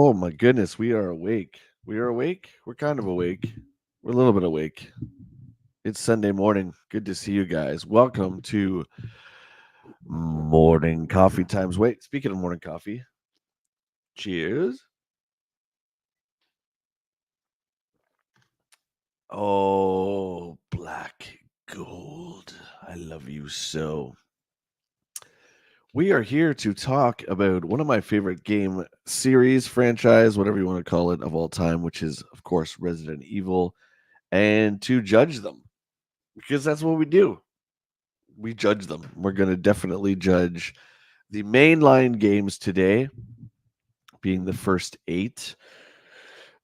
Oh my goodness, we are awake. We are awake. We're kind of awake. We're a little bit awake. It's Sunday morning. Good to see you guys. Welcome to Morning Coffee Times. Wait, speaking of morning coffee, cheers. Oh, black gold. I love you so. We are here to talk about one of my favorite game series, franchise, whatever you want to call it, of all time, which is, of course, Resident Evil, and to judge them because that's what we do. We judge them. We're going to definitely judge the mainline games today, being the first 8.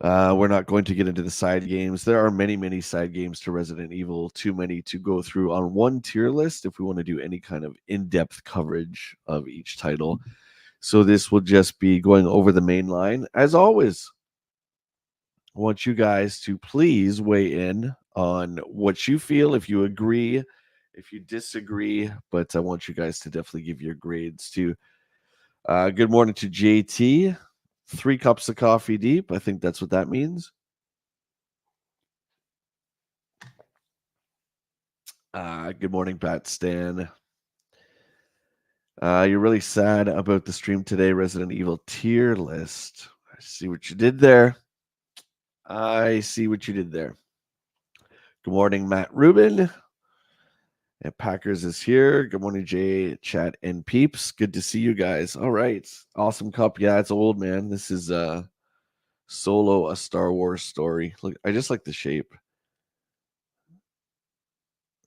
We're not going to get into the side games. There are many, many side games to Resident Evil, too many to go through on one tier list if we want to do any kind of in-depth coverage of each title. So this will just be going over the main line. As always, I want you guys to please weigh in on what you feel, if you agree, if you disagree, but I want you guys to definitely give your grades too. Good morning to JT. 3 cups of coffee deep. I think that's what that means. Good morning, Pat Stan. You're really sad about the stream today, Resident Evil tier list. I see what you did there. I see what you did there. Good morning, Matt Rubin. And Packers is here. Good morning, Jay, Chat, and Peeps. Good to see you guys. All right. Awesome cup. Yeah, it's old, man. This is Solo, a Star Wars story. Look, I just like the shape.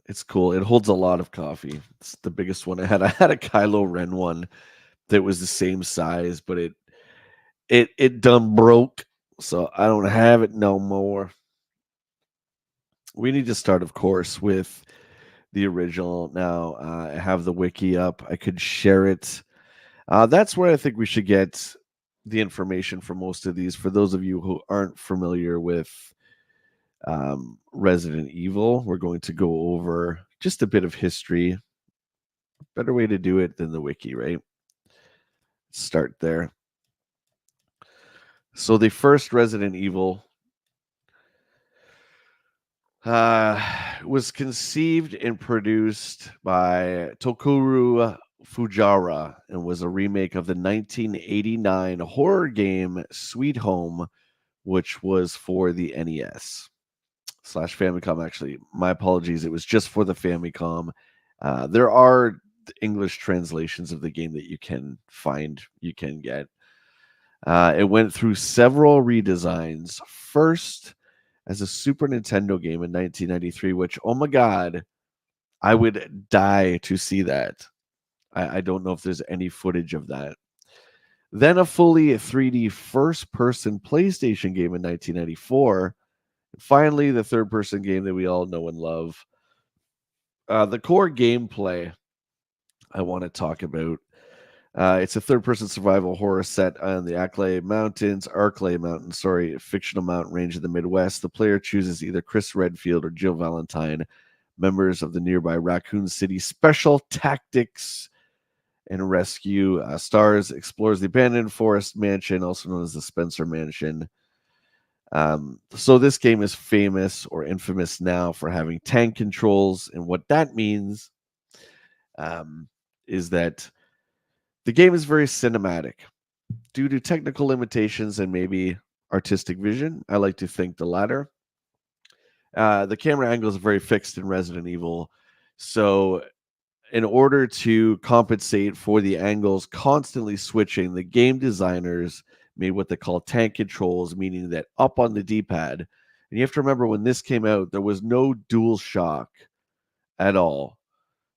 It's cool. It holds a lot of coffee. It's the biggest one I had. I had a Kylo Ren one that was the same size, but it done broke, so I don't have it no more. We need to start, of course, with the original. Now I have the wiki up. I could share it. That's where I think we should get the information for most of these. For those of you who aren't familiar with Resident Evil, we're going to go over just a bit of history. Better way to do it than the wiki, right? Start there. So the first Resident Evil was conceived and produced by Tokaru Fujara and was a remake of the 1989 horror game Sweet Home, which was for the NES / Famicom. Actually, my apologies. It was just for the Famicom. There are English translations of the game that you can find, you can get. It went through several redesigns. First, as a Super Nintendo game in 1993, which, oh my God, I would die to see that. I don't know if there's any footage of that. Then a fully 3D first person PlayStation game in 1994. Finally, the third person game that we all know and love. The core gameplay I want to talk about. It's a third-person survival horror set on the Arklay Mountains, fictional mountain range of the Midwest. The player chooses either Chris Redfield or Jill Valentine, members of the nearby Raccoon City Special Tactics and Rescue. Stars explores the abandoned forest mansion, also known as the Spencer Mansion. So this game is famous or infamous now for having tank controls, and what that means is that the game is very cinematic. Due to technical limitations and maybe artistic vision, I like to think the latter. The camera angle is very fixed in Resident Evil. So, in order to compensate for the angles constantly switching, the game designers made what they call tank controls, meaning that up on the D pad, and you have to remember when this came out, there was no dual shock at all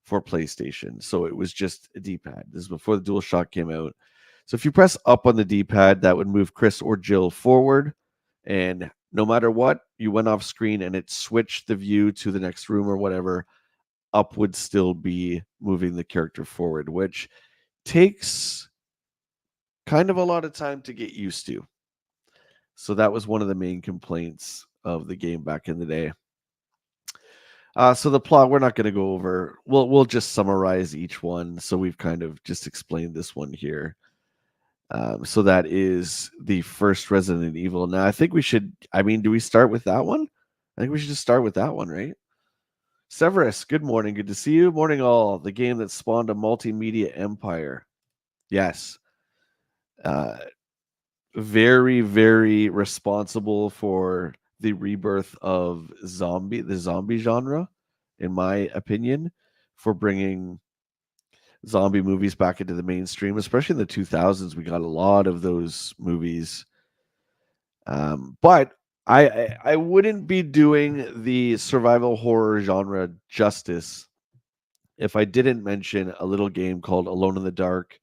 for PlayStation. So it was just a D-pad. This is before the DualShock came out. So if you press up on the D-pad, that would move Chris or Jill forward. And no matter what, you went off screen and it switched the view to the next room or whatever, up would still be moving the character forward, which takes kind of a lot of time to get used to. So that was one of the main complaints of the game back in the day. So the plot we're not going to go over. We'll just summarize each one. So we've kind of just explained this one here. So that is the first Resident Evil. Now, I think we should. I mean, do we start with that one? I think we should just start with that one, right? Severus, good morning. Good to see you. Morning, all. The game that spawned a multimedia empire. Yes. Uh, very, very responsible for the rebirth of the zombie genre, in my opinion, for bringing zombie movies back into the mainstream, especially in the 2000s. We got a lot of those movies. But I wouldn't be doing the survival horror genre justice if I didn't mention a little game called Alone in the Dark.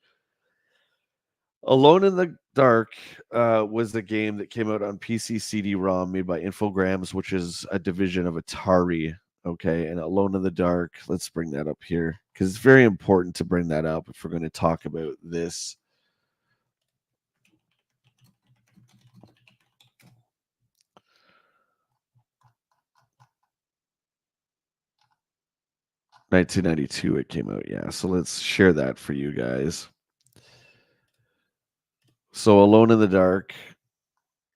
Alone in the Dark was the game that came out on PC CD-ROM made by Infogrames, which is a division of Atari. Okay, and Alone in the Dark. Let's bring that up here because it's very important to bring that up if we're going to talk about this. (1992) it came out, yeah. So let's share that for you guys. So Alone in the Dark.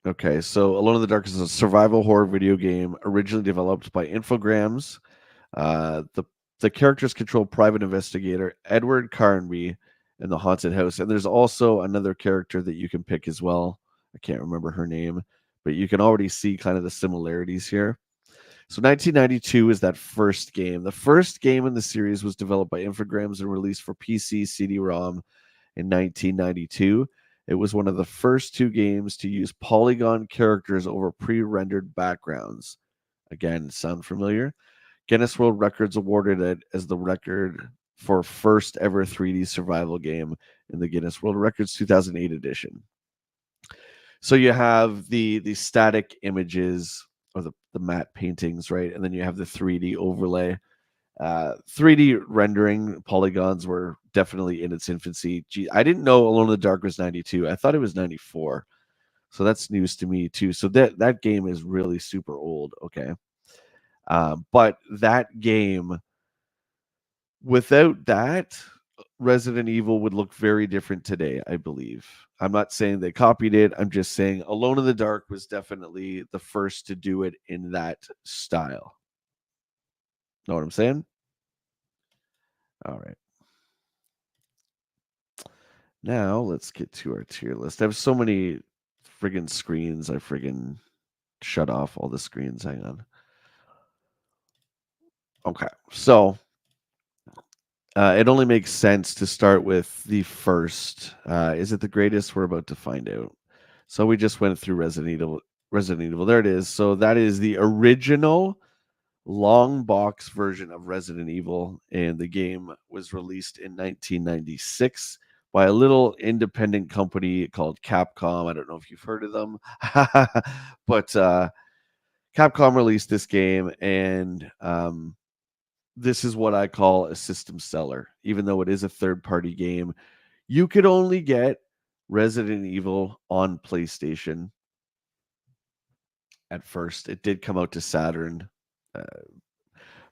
Okay, so Alone in the Dark is a survival horror video game originally developed by Infogrames. The characters control private investigator Edward Carnby in the haunted house, and there's also another character that you can pick as well. I can't remember her name, but you can already see kind of the similarities here. So 1992 is that first game. The first game in the series was developed by Infogrames and released for PC CD-ROM in 1992. It was one of the first two games to use polygon characters over pre-rendered backgrounds. Again, sound familiar? Guinness World Records awarded it as the record for first ever 3D survival game in the Guinness World Records 2008 edition. So you have the static images or the matte paintings, right? And then you have the 3D overlay. 3D rendering polygons were definitely in its infancy. Gee, I didn't know Alone in the Dark was 92. I thought it was 94. So that's news to me too. So that game is really super old. Okay. But that game, without that, Resident Evil would look very different today, I believe. I'm not saying they copied it. I'm just saying Alone in the Dark was definitely the first to do it in that style. Know what I'm saying? All right. Now let's get to our tier list. I have so many friggin' screens. I friggin' shut off all the screens. Hang on. Okay. So it only makes sense to start with the first. Is it the greatest? We're about to find out. So we just went through Resident Evil. Resident Evil. There it is. So that is the original long box version of Resident Evil, and the game was released in 1996 by a little independent company called Capcom. I don't know if you've heard of them, but Capcom released this game, and this is what I call a system seller. Even though it is a third-party game, you could only get Resident Evil on PlayStation at first. It did come out to Saturn. Uh,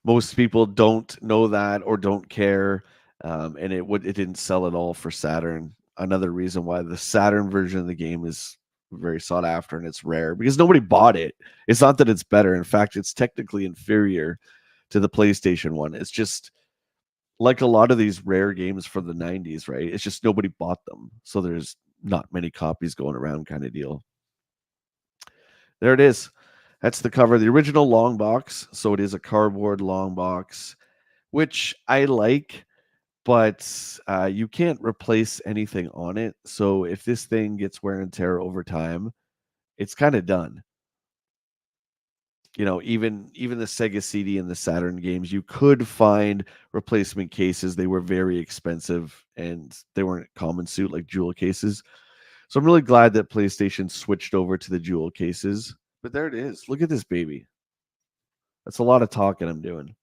Most people don't know that or don't care, and it didn't sell at all for Saturn. Another reason why the Saturn version of the game is very sought after and it's rare because nobody bought it. It's not that it's better. In fact, it's technically inferior to the PlayStation one. It's just like a lot of these rare games from the 90s, right? It's just nobody bought them. So there's not many copies going around kind of deal. There it is. That's the cover, the original long box. So it is a cardboard long box, which I like, but you can't replace anything on it. So if this thing gets wear and tear over time, it's kind of done. You know, even the Sega CD and the Saturn games, you could find replacement cases. They were very expensive and they weren't common suit like jewel cases. So I'm really glad that PlayStation switched over to the jewel cases. But there it is. Look at this baby. That's a lot of talking I'm doing.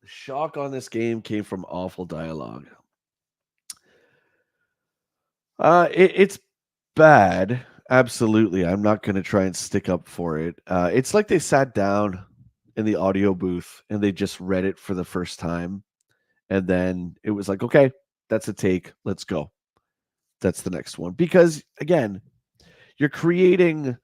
The shock on this game came from awful dialogue. It's bad. Absolutely. I'm not going to try and stick up for it. It's like they sat down in the audio booth and they just read it for the first time. And then it was like, okay, That's a take. Let's go. That's the next one. Because again, you're creating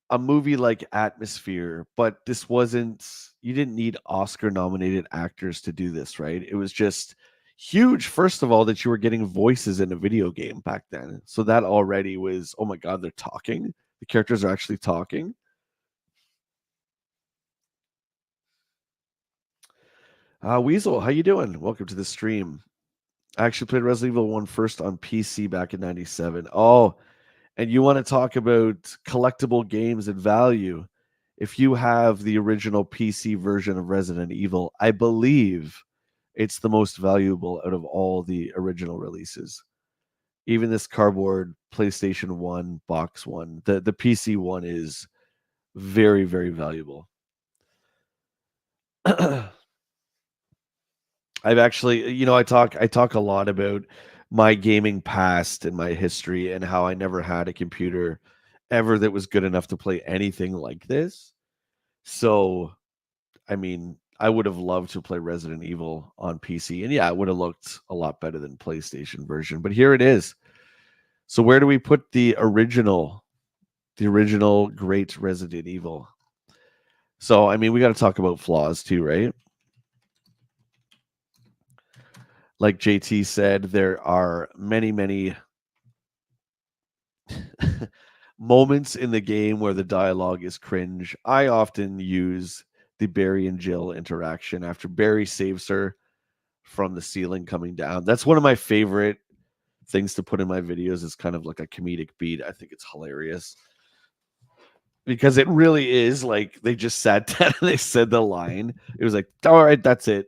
a movie like Atmosphere, but this wasn't, you didn't need Oscar nominated actors to do this, right? It was just huge, first of all, that you were getting voices in a video game back then. So that already was, oh my God, they're talking. The characters are actually talking. Weasel, how you doing? Welcome to the stream. I actually played Resident Evil 1 first on PC back in 97. Oh, and you want to talk about collectible games and value. If you have the original PC version of Resident Evil, I believe it's the most valuable out of all the original releases. Even this cardboard PlayStation 1 box one, the PC one is very, very valuable. I've actually, I talk a lot about my gaming past and my history and how I never had a computer ever that was good enough to play anything like this. So, I mean, I would have loved to play Resident Evil on PC, and yeah, it would have looked a lot better than PlayStation version. But here it is. So where do we put the original great Resident Evil? So, I mean, we got to talk about flaws too, right? Like JT said, there are many, many moments in the game where the dialogue is cringe. I often use the Barry and Jill interaction after Barry saves her from the ceiling coming down. That's one of my favorite things to put in my videos. It's kind of like a comedic beat. I think it's hilarious because it really is like they just sat down and they said the line. It was like, all right, that's it.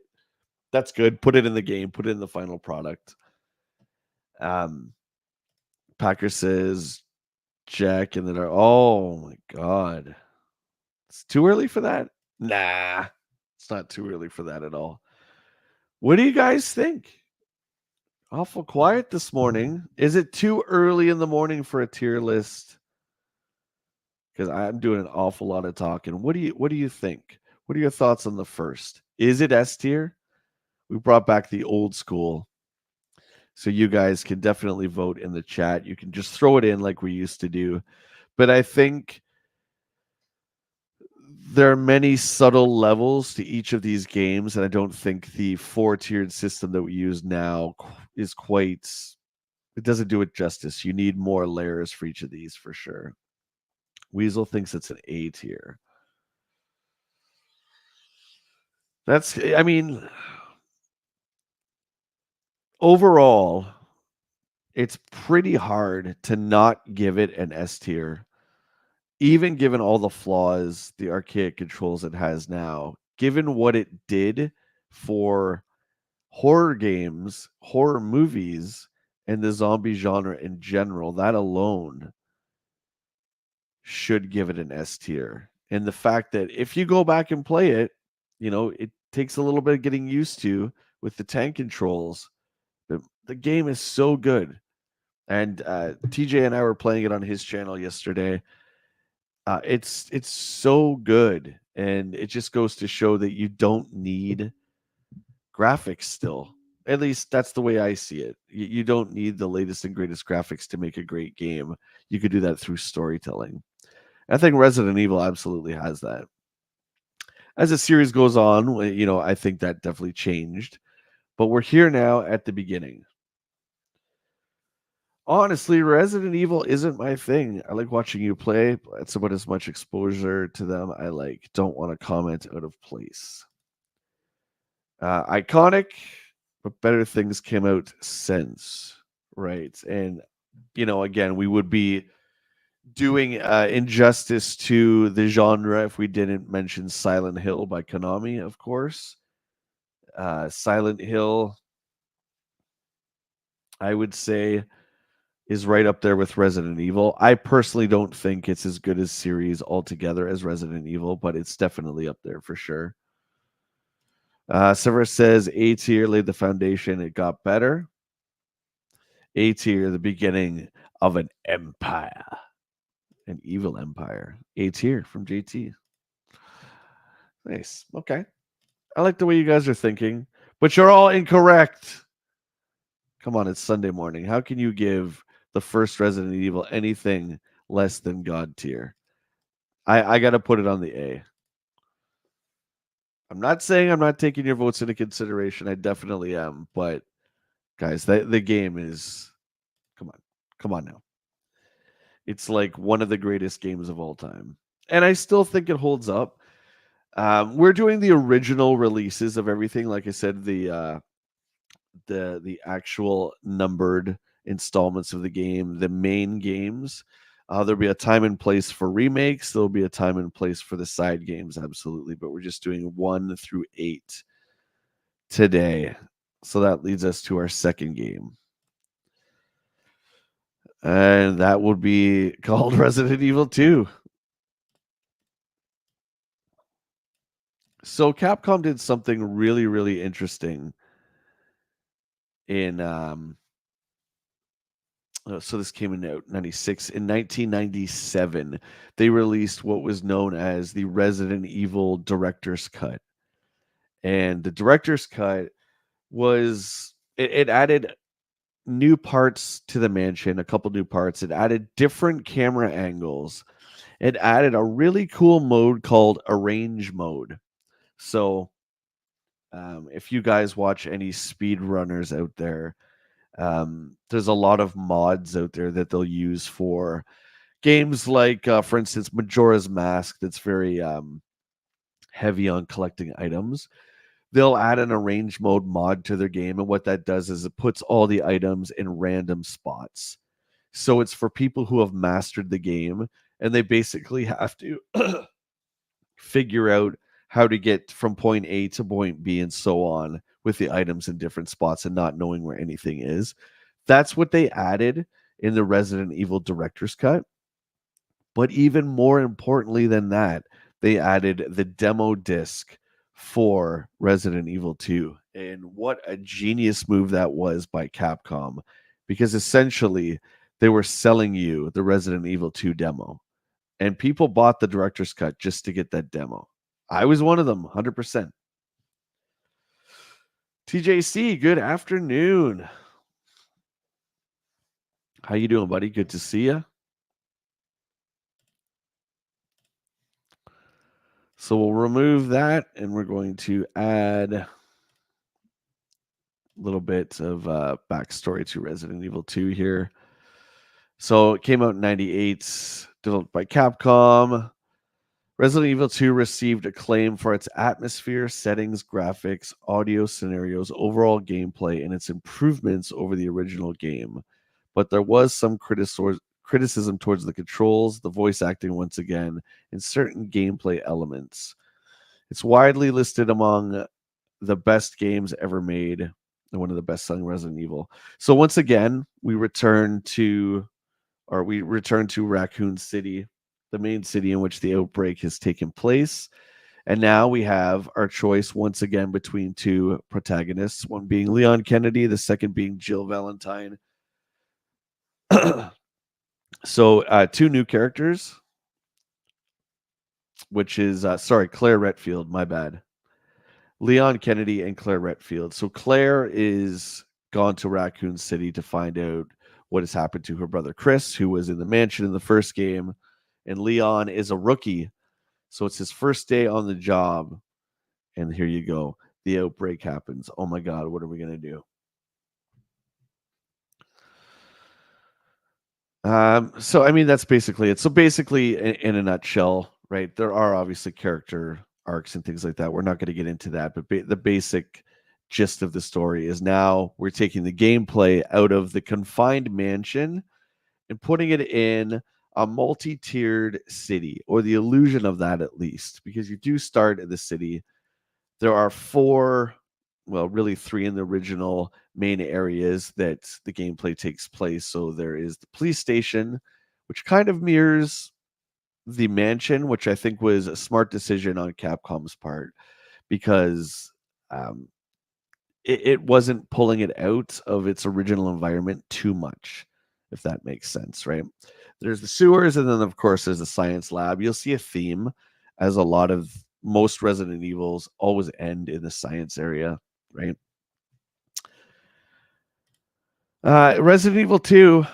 That's good. Put it in the game. Put it in the final product. Packer says Jack and then oh my god. It's too early for that? Nah. It's not too early for that at all. What do you guys think? Awful quiet this morning. Is it too early in the morning for a tier list? Because I'm doing an awful lot of talking. What do you think? What are your thoughts on the first? Is it S tier? We brought back the old school. So you guys can definitely vote in the chat. You can just throw it in like we used to do. But I think there are many subtle levels to each of these games, and I don't think the 4-tiered system that we use now is quite, it doesn't do it justice. You need more layers for each of these for sure. Weasel thinks it's an A tier. That's, I mean, overall, it's pretty hard to not give it an S tier, even given all the flaws, the archaic controls it has now, given what it did for horror games, horror movies, and the zombie genre in general. That alone should give it an S tier. And the fact that if you go back and play it, it takes a little bit of getting used to with the tank controls. But the game is so good. And TJ and I were playing it on his channel yesterday. It's so good, and it just goes to show that you don't need graphics still. At least that's the way I see it. You don't need the latest and greatest graphics to make a great game. You could do that through storytelling. I think Resident Evil absolutely has that. As the series goes on, I think that definitely changed. But we're here now at the beginning. Honestly, Resident Evil isn't my thing. I like watching you play. That's about as much exposure to them I like. Don't want to comment out of place. Iconic, but better things came out since, right? And again, we would be doing injustice to the genre if we didn't mention Silent Hill by Konami, of course. Silent Hill, I would say, is right up there with Resident Evil. I personally don't think it's as good as series altogether as Resident Evil, but it's definitely up there for sure. Severus says A tier laid the foundation. It got better. A tier, the beginning of an empire, an evil empire. A tier from JT. Nice. Okay. I like the way you guys are thinking, but you're all incorrect Come on, it's Sunday morning. How can you give the first Resident Evil anything less than God tier? I got to put it on the A. I'm not saying I'm not taking your votes into consideration. I definitely am. But guys, the game is, come on. Come on now. It's like one of the greatest games of all time. And I still think it holds up. We're doing the original releases of everything. Like I said, the actual numbered installments of the game, the main games. There'll be a time and place for remakes. There'll be a time and place for the side games, absolutely. But we're just doing 1 through 8 today. So that leads us to our second game. And that would be called Resident Evil 2. So Capcom did something really, really interesting in so this came in 96. In 1997, they released what was known as the Resident Evil Director's Cut. And the Director's Cut was, it added new parts to the mansion, a couple new parts. It added different camera angles. It added a really cool mode called Arrange Mode. So if you guys watch any speedrunners out there, there's a lot of mods out there that they'll use for games like, for instance, Majora's Mask, that's very heavy on collecting items. They'll add an arrange mode mod to their game, and what that does is it puts all the items in random spots. So it's for people who have mastered the game, and they basically have to figure out how to get from point A to point B and so on with the items in different spots and not knowing where anything is. That's what they added in the Resident Evil Director's Cut. But even more importantly than that, they added the demo disc for Resident Evil 2. And what a genius move that was by Capcom, because essentially they were selling you the Resident Evil 2 demo. And people bought the director's cut just to get that demo. I was one of them, 100%. TJC, good afternoon. How you doing, buddy? Good to see you. So we'll remove that, and we're going to add a little bit of backstory to Resident Evil 2 here. So it came out in 98, developed by Capcom. Resident Evil 2 received acclaim for its atmosphere, settings, graphics, audio scenarios, overall gameplay, and its improvements over the original game. But there was some criticism towards the controls, the voice acting once again, and certain gameplay elements. It's widely listed among the best games ever made and one of the best-selling Resident Evil. So once again, we return to Raccoon City, the main city in which the outbreak has taken place. And now we have our choice once again between two protagonists, one being Leon Kennedy, the second being Jill Valentine. So two new characters, which is, Claire Redfield, my bad. Leon Kennedy and Claire Redfield. So Claire is gone to Raccoon City to find out what has happened to her brother Chris, who was in the mansion in the first game. And Leon is a rookie. So it's his first day on the job. And here you go. The outbreak happens. Oh my God, what are we going to do? So I mean, that's basically it. So basically, in a nutshell, right, there are obviously character arcs and things like that. We're not going to get into that, but the basic gist of the story is now we're taking the gameplay out of the confined mansion and putting it in a multi-tiered city, or the illusion of that at least, because you do start in the city. There are four, well, really three in the original main areas that the gameplay takes place. So there is the police station, which kind of mirrors the mansion, which I think was a smart decision on Capcom's part, because it wasn't pulling it out of its original environment too much, if that makes sense, right? There's the sewers, and then of course there's the science lab. You'll see a theme, as a lot of most Resident Evils always end in the science area, right? Resident Evil 2,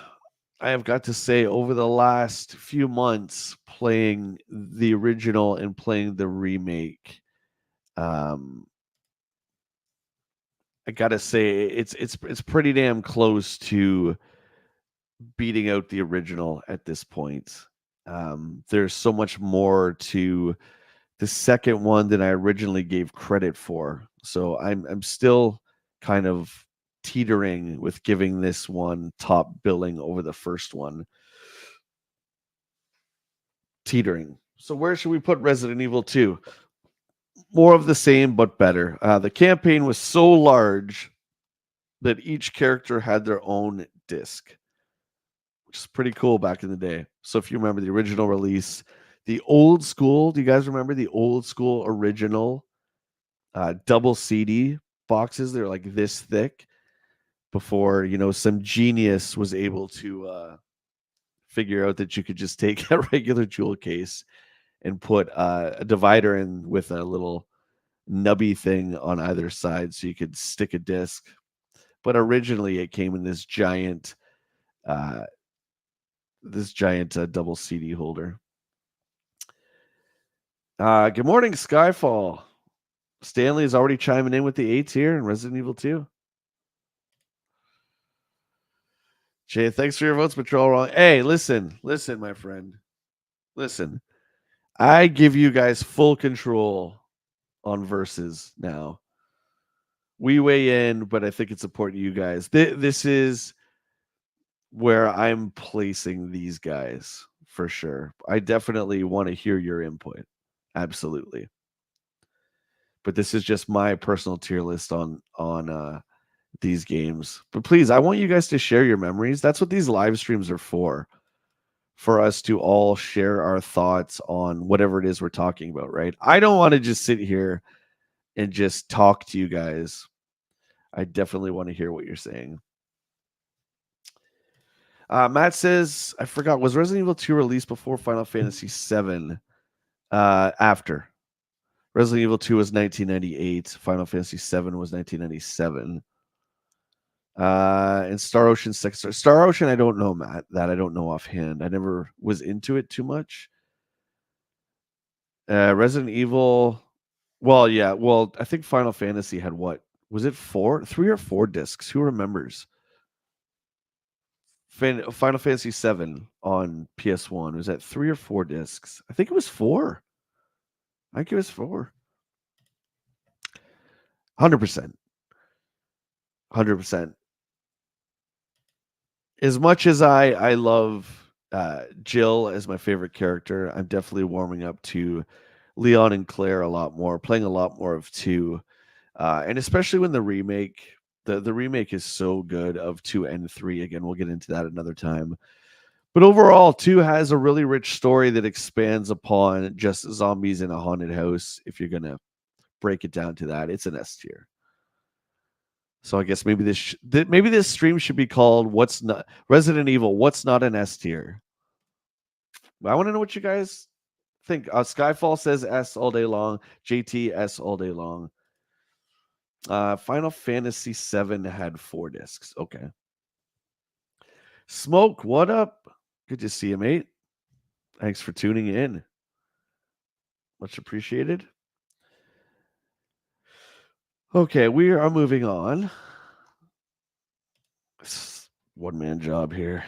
I have got to say, over the last few months, playing the original and playing the remake, um, I gotta say it's pretty damn close to beating out the original at this point. There's so much more to the second one than I originally gave credit for. So I'm still kind of teetering with giving this one top billing over the first one. Teetering. So where should we put Resident Evil 2? More of the same, but better. The campaign was so large that each character had their own disc, which is pretty cool back in the day. So if you remember the original release, the old school, do you guys remember the old school original double CD boxes? They're like this thick before, some genius was able to figure out that you could just take a regular jewel case and put a divider in with a little nubby thing on either side so you could stick a disc. But originally it came in uh, this giant double CD holder. Good morning, Skyfall. Stanley is already chiming in with the 8s here in Resident Evil 2. Jay, thanks for your votes, Patrol Wrong. Hey, listen, my friend. Listen. I give you guys full control on verses now. We weigh in, but I think it's important to you guys. This is where I'm placing these guys for sure. I definitely want to hear your input. Absolutely. But this is just my personal tier list on these games. But please, I want you guys to share your memories. That's what these live streams are for us to all share our thoughts on whatever it is we're talking about, right? I don't want to just sit here and just talk to you guys. I definitely want to hear what you're saying. Matt says, I forgot, was Resident Evil 2 released before Final Fantasy 7? After. Resident Evil 2 was 1998. Final Fantasy 7 was 1997. And Star Ocean 6. Star Ocean, I don't know, Matt. That I don't know offhand. I never was into it too much. Resident Evil. Well, yeah. Well, I think Final Fantasy had what? Was it 3 or 4 discs? Who remembers? Final Fantasy 7 on PS1. Was that 3 or 4 discs? I think it was 4. I think it was 4. 100%. 100%. As much as I love Jill as my favorite character, I'm definitely warming up to Leon and Claire a lot more, playing a lot more of 2. And especially when the remake is so good of 2 and 3. Again, we'll get into that another time. But overall, 2 has a really rich story that expands upon just zombies in a haunted house. If you're going to break it down to that, it's an S tier. So I guess maybe this stream should be called "What's Not Resident Evil? What's Not an S tier?" I want to know what you guys think. Skyfall says S all day long. JT S all day long. Final Fantasy 7 had 4 discs. Okay. Smoke, what up? Good to see you, mate. Thanks for tuning in. Much appreciated. Okay, we are moving on. One-man job here.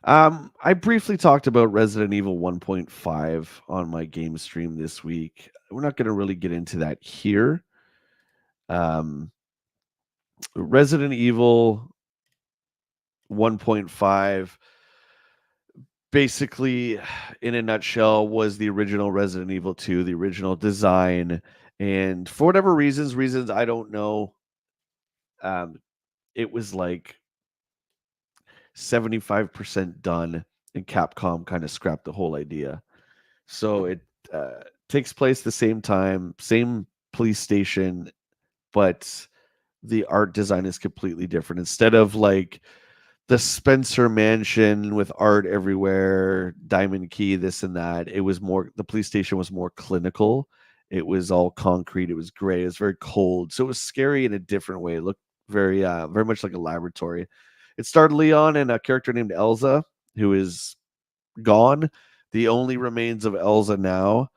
I briefly talked about Resident Evil 1.5 on my game stream this week. We're not going to really get into that here. Resident Evil 1.5 basically, in a nutshell, was the original Resident Evil 2, the original design. And for whatever reasons I don't know, it was like 75% done, and Capcom kind of scrapped the whole idea. So it takes place the same time, same police station, but the art design is completely different. Instead of like the Spencer Mansion with art everywhere, Diamond Key, this and that, it was more, the police station was more clinical It was all concrete. It was gray. It was very cold. So it was scary in a different way. It looked very much like a laboratory. It starred Leon and a character named Elsa, who is gone. The only remains of Elsa now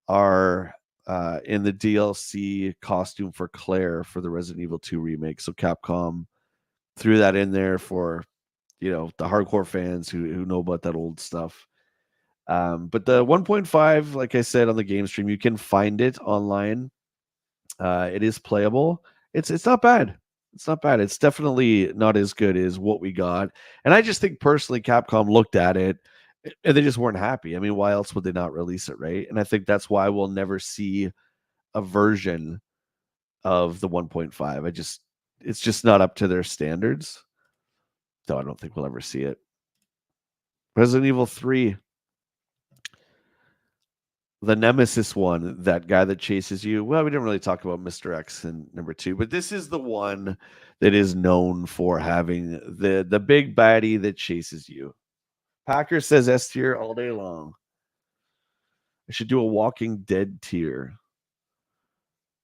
are in the DLC costume for Claire for the Resident Evil 2 remake. So Capcom threw that in there for, the hardcore fans who know about that old stuff. But the 1.5, like I said on the game stream, you can find it online. It is playable. It's not bad. It's not bad. It's definitely not as good as what we got. And I just think personally, Capcom looked at it and they just weren't happy. I mean, why else would they not release it, right? And I think that's why we'll never see a version of the 1.5. It's just not up to their standards. So I don't think we'll ever see it. Resident Evil 3, the Nemesis one, that guy that chases you. Well, we didn't really talk about Mr. X in number 2, but this is the one that is known for having the big baddie that chases you. Packer says S tier all day long. I should do a Walking Dead tier.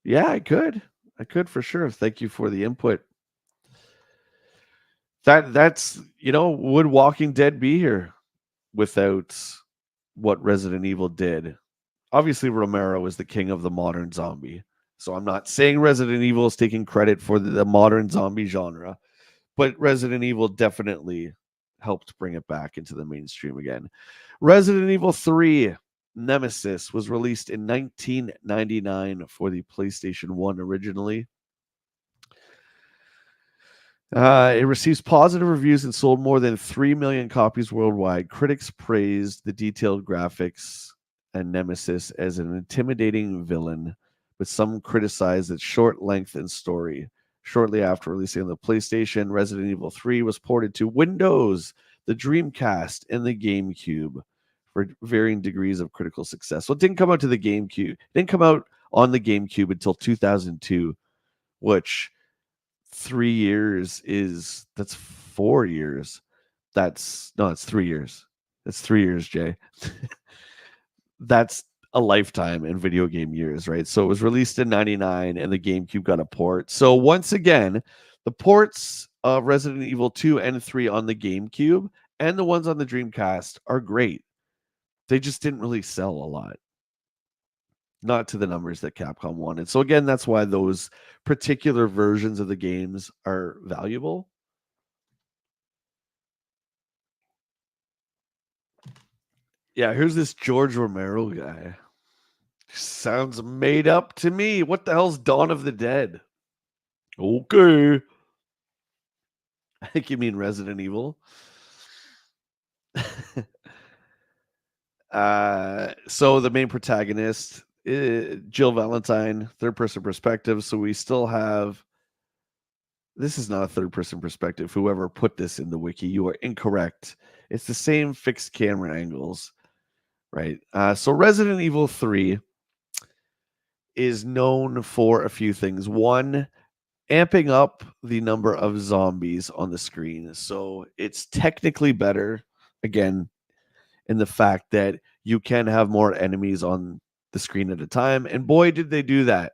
Yeah, I could. I could for sure. Thank you for the input. That's would Walking Dead be here without what Resident Evil did? Obviously, Romero is the king of the modern zombie. So I'm not saying Resident Evil is taking credit for the modern zombie genre, but Resident Evil definitely helped bring it back into the mainstream again. Resident Evil 3 Nemesis was released in 1999 for the PlayStation 1 originally. It receives positive reviews and sold more than 3 million copies worldwide. Critics praised the detailed graphics and Nemesis as an intimidating villain, but some criticized its short length and story. Shortly after releasing on the PlayStation, Resident Evil 3 was ported to Windows, the Dreamcast, and the GameCube for varying degrees of critical success. So it didn't come out to the GameCube. It didn't come out on the GameCube until 2002, which 3 years that's 4 years. It's 3 years. That's 3 years, Jay. That's a lifetime in video game years, right? So it was released in 99 and the GameCube got a port. So once again, the ports of Resident Evil 2 and 3 on the GameCube and the ones on the Dreamcast are great. They just didn't really sell a lot. Not to the numbers that Capcom wanted. So again, that's why those particular versions of the games are valuable. Yeah, here's this George Romero guy. Sounds made up to me. What the hell's Dawn of the Dead? Okay. I think you mean Resident Evil. So the main protagonist, Jill Valentine, third person perspective. So we still have. This is not a third person perspective. Whoever put this in the wiki, you are incorrect. It's the same fixed camera angles, right? So Resident Evil 3 is known for a few things. One, amping up the number of zombies on the screen. So it's technically better, again, in the fact that you can have more enemies on the screen at a time. And boy, did they do that.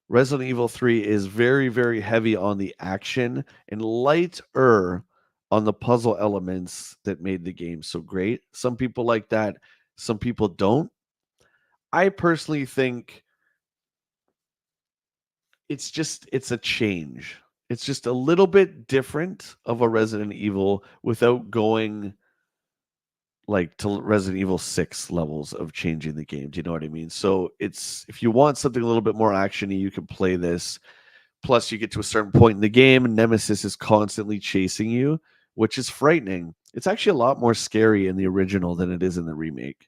Resident Evil 3 is very, very heavy on the action and lighter on the puzzle elements that made the game so great. Some people like that, some people don't. I personally think it's a change. It's just a little bit different of a Resident Evil without going like to Resident Evil 6 levels of changing the game. Do you know what I mean? So it's if you want something a little bit more actiony, you can play this. Plus, you get to a certain point in the game, and Nemesis is constantly chasing you, which is frightening. It's actually a lot more scary in the original than it is in the remake.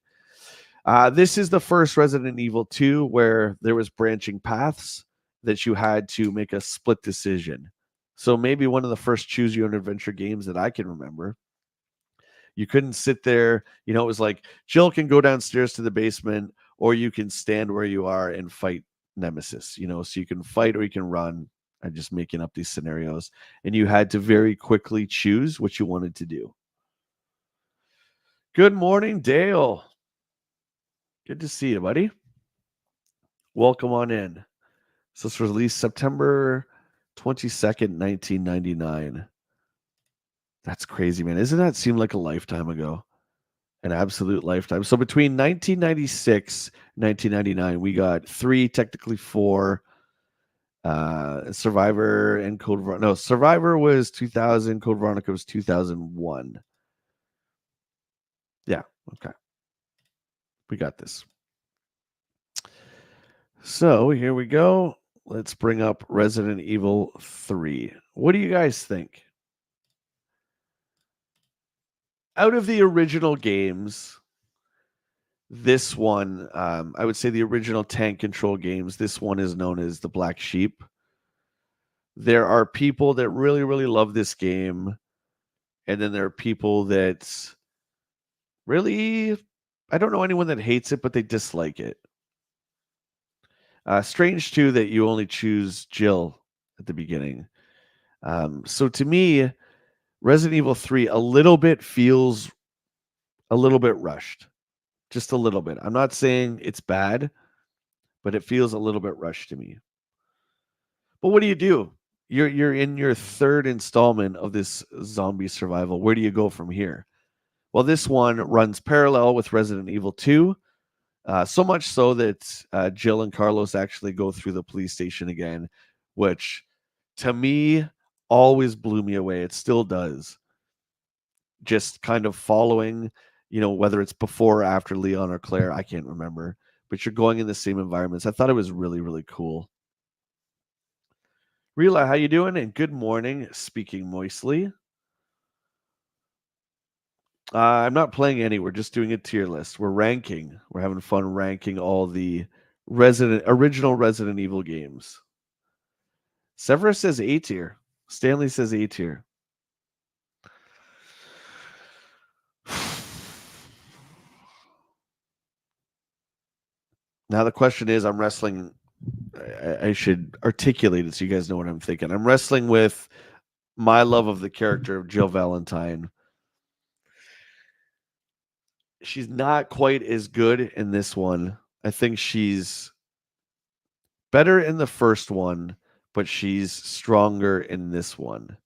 This is the first Resident Evil 2 where there was branching paths that you had to make a split decision. So maybe one of the first choose your own adventure games that I can remember. You couldn't sit there, it was like Jill can go downstairs to the basement, or you can stand where you are and fight Nemesis, so you can fight or you can run. I'm just making up these scenarios. And you had to very quickly choose what you wanted to do. Good morning, Dale. Good to see you, buddy. Welcome on in. So this was released September 22nd, 1999. That's crazy, man. Doesn't that seem like a lifetime ago? An absolute lifetime. So between 1996 and 1999, we got 3, technically 4. Survivor and Code Veronica. No, Survivor was 2000. Code Veronica was 2001. Yeah. Okay. We got this. So here we go. Let's bring up Resident Evil 3. What do you guys think? Out of the original games, this one, I would say the original tank control games, this one is known as the Black Sheep. There are people that really, really love this game. And then there are people that really, I don't know anyone that hates it, but they dislike it. Strange, too, that you only choose Jill at the beginning. So to me, Resident Evil 3 a little bit feels a little bit rushed. Just a little bit. I'm not saying it's bad, but it feels a little bit rushed to me. But what do? You're in your third installment of this zombie survival. Where do you go from here? Well, this one runs parallel with Resident Evil 2. So much so that Jill and Carlos actually go through the police station again, which to me always blew me away. It still does. Just kind of following, whether it's before or after Leon or Claire, I can't remember, but you're going in the same environments. I thought it was really, really cool. Rila, how you doing? And good morning, speaking moistly. I'm not playing any. We're just doing a tier list. We're ranking. We're having fun ranking all the original Resident Evil games. Severus says A tier. Stanley says A tier. Now the question is, I'm wrestling. I should articulate it so you guys know what I'm thinking. I'm wrestling with my love of the character of Jill Valentine. She's not quite as good in this one. I think she's better in the first one, but she's stronger in this one.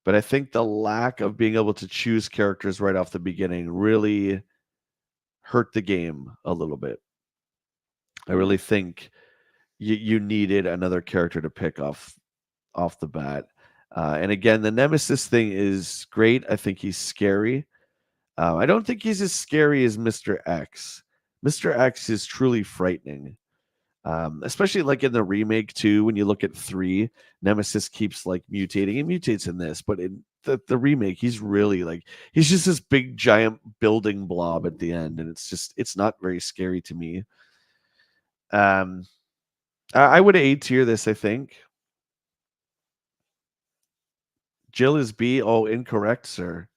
But I think the lack of being able to choose characters right off the beginning really hurt the game a little bit. I really think you needed another character to pick off the bat. And again, the Nemesis thing is great. I think he's scary. I don't think he's as scary as Mr. X. Mr. X is truly frightening. Especially like in the remake too, when you look at 3, Nemesis keeps like mutating. He mutates in this, but in the remake, he's really like, he's just this big giant building blob at the end, and it's not very scary to me. I would A tier this, I think. Jill is B. Oh, incorrect, sir.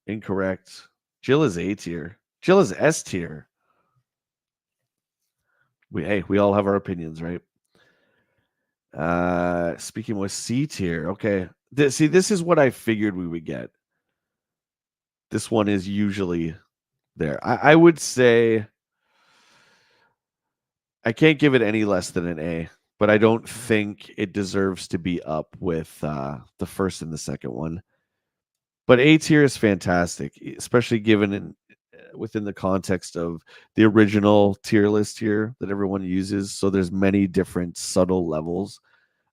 Incorrect. Jill is A tier. Jill is S tier. We all have our opinions, right? Speaking with C tier. Okay. This is what I figured we would get. This one is usually there. I would say I can't give it any less than an A, but I don't think it deserves to be up with the first and the second one. But A tier is fantastic, especially given within the context of the original tier list here that everyone uses. So there's many different subtle levels.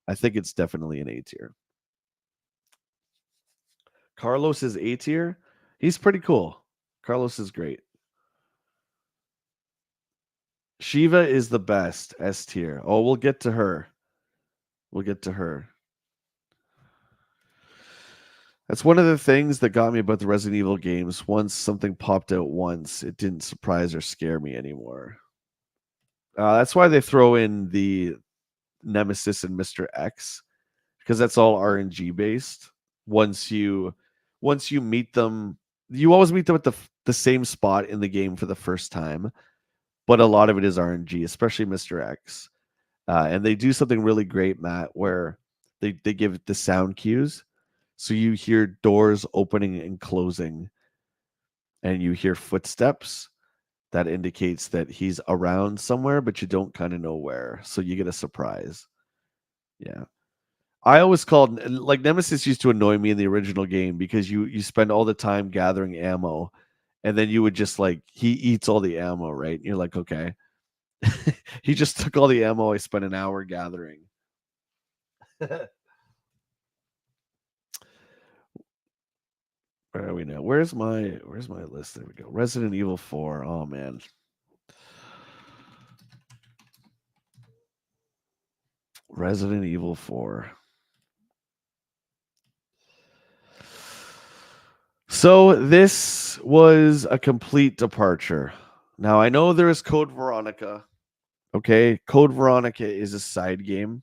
I think it's definitely an A tier. Carlos is A tier. He's pretty cool. Carlos is great. Shiva is the best. S tier. Oh, we'll get to her. We'll get to her. That's one of the things that got me about the Resident Evil games. Once something popped out once, it didn't surprise or scare me anymore. That's why they throw in the Nemesis and Mr. X, because that's all RNG based. Once you meet them, you always meet them at the same spot in the game for the first time, but a lot of it is RNG, especially Mr. X. And they do something really great, Matt, where they give it the sound cues. So you hear doors opening and closing, and you hear footsteps. that indicates that he's around somewhere, but you don't kind of know where. So you get a surprise. Yeah. I always called like Nemesis used to annoy me in the original game because you spend all the time gathering ammo, and then you would just like he eats all the ammo, right? And you're like, okay. He just took all the ammo I spent an hour gathering. Where are we now? Where's my list? There we go. Resident Evil 4. Oh man. Resident Evil 4. So this was a complete departure. Now I know there is Code Veronica. Okay, Code Veronica is a side game.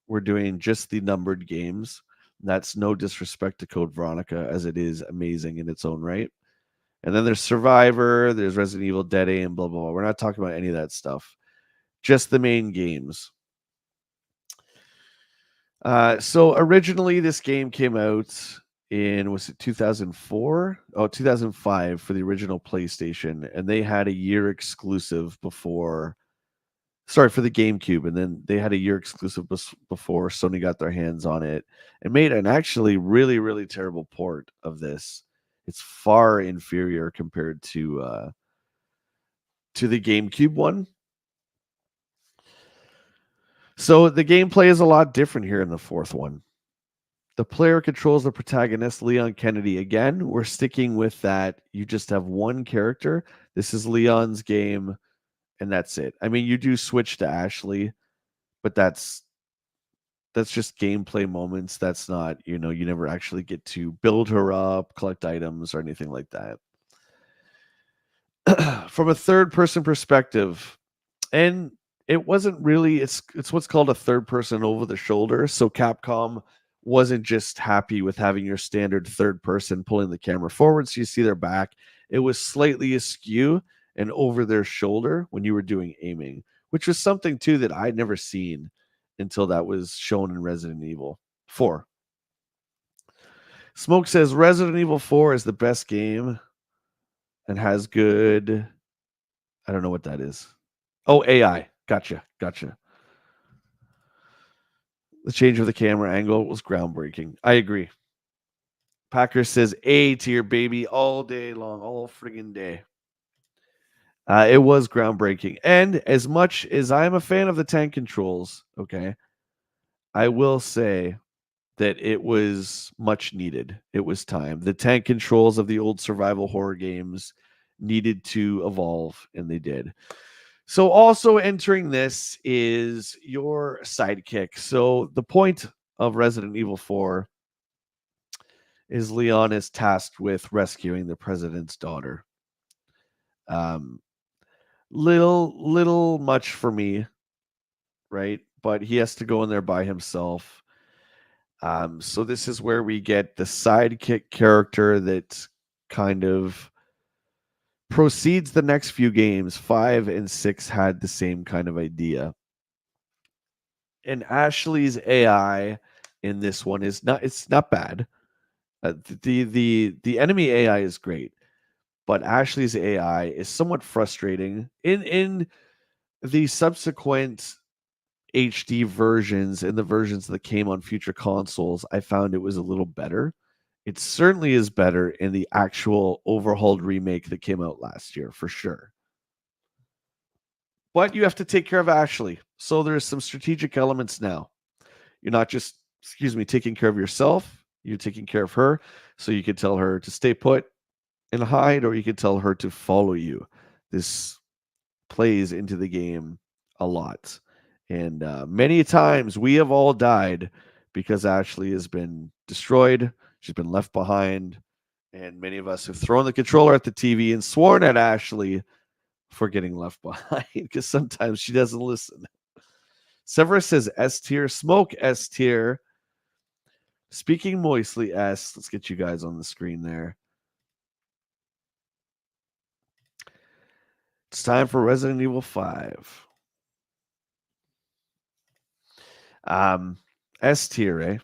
We're doing just the numbered games. That's no disrespect to Code Veronica, as it is amazing in its own right. And then there's Survivor, there's Resident Evil Dead A, and blah, blah, blah. We're not talking about any of that stuff. Just the main games. So originally, this game came out in, was it 2004? Oh, 2005 for the original PlayStation. And they had a year exclusive before, sorry, for the GameCube. And then they had a year exclusive before Sony got their hands on it and made an actually really, really terrible port of this. It's far inferior compared to the GameCube one. So the gameplay is a lot different here in the fourth one. The player controls the protagonist, Leon Kennedy. Again, we're sticking with that. You just have one character. This is Leon's game, and that's it. I mean, you do switch to Ashley, but that's just gameplay moments. That's not, you never actually get to build her up, collect items, or anything like that. From a third person perspective, and it wasn't really, it's what's called a third person over the shoulder. So Capcom wasn't just happy with having your standard third person pulling the camera forward so you see their back. It was slightly askew and over their shoulder when you were doing aiming, which was something too that I'd never seen until that was shown in Resident Evil 4. Smoke says Resident Evil 4 is the best game and has good, I don't know what that is. Oh, AI. Gotcha. The change of the camera angle was groundbreaking. I agree. Packer says A tier, baby, all day long, all friggin' day. It was groundbreaking. And as much as I'm a fan of the tank controls, okay, I will say that it was much needed. It was time. The tank controls of the old survival horror games needed to evolve, and they did. So also entering this is your sidekick. So the point of Resident Evil 4 is Leon is tasked with rescuing the president's daughter. Um, little much for me, right? But he has to go in there by himself. So this is where we get the sidekick character that kind of proceeds the next few games. 5 and 6 had the same kind of idea. And Ashley's AI in this one is not, it's not bad. The enemy AI is great, but Ashley's AI is somewhat frustrating. In the subsequent HD versions and the versions that came on future consoles, I found it was a little better. It certainly is better in the actual overhauled remake that came out last year, for sure. But you have to take care of Ashley. So there's some strategic elements now. You're not just, taking care of yourself, you're taking care of her. So you can tell her to stay put and hide, or you can tell her to follow you. This plays into the game a lot. And many times we have all died because Ashley has been destroyed. She's been left behind. And many of us have thrown the controller at the TV and sworn at Ashley for getting left behind because sometimes she doesn't listen. Severus says S tier, Smoke S tier. Speaking moistly S. Let's get you guys on the screen there. It's time for Resident Evil 5. S tier, eh?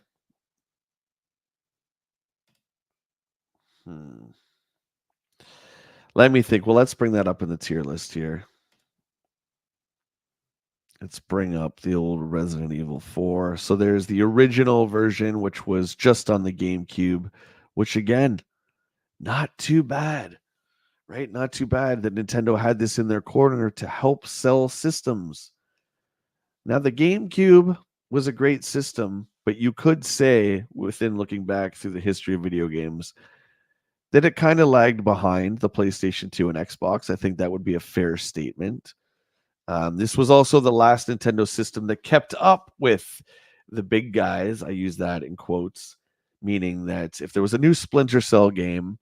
Let me think. Well, let's bring that up in the tier list here. Let's bring up the old Resident Evil 4. So there's the original version, which was just on the GameCube, which again, not too bad, right? Not too bad that Nintendo had this in their corner to help sell systems. Now, the GameCube was a great system, but you could say, within looking back through the history of video games, that it kind of lagged behind the PlayStation 2 and Xbox. I think that would be a fair statement. This was also the last Nintendo system that kept up with the big guys. I use that in quotes, meaning that if there was a new Splinter Cell game,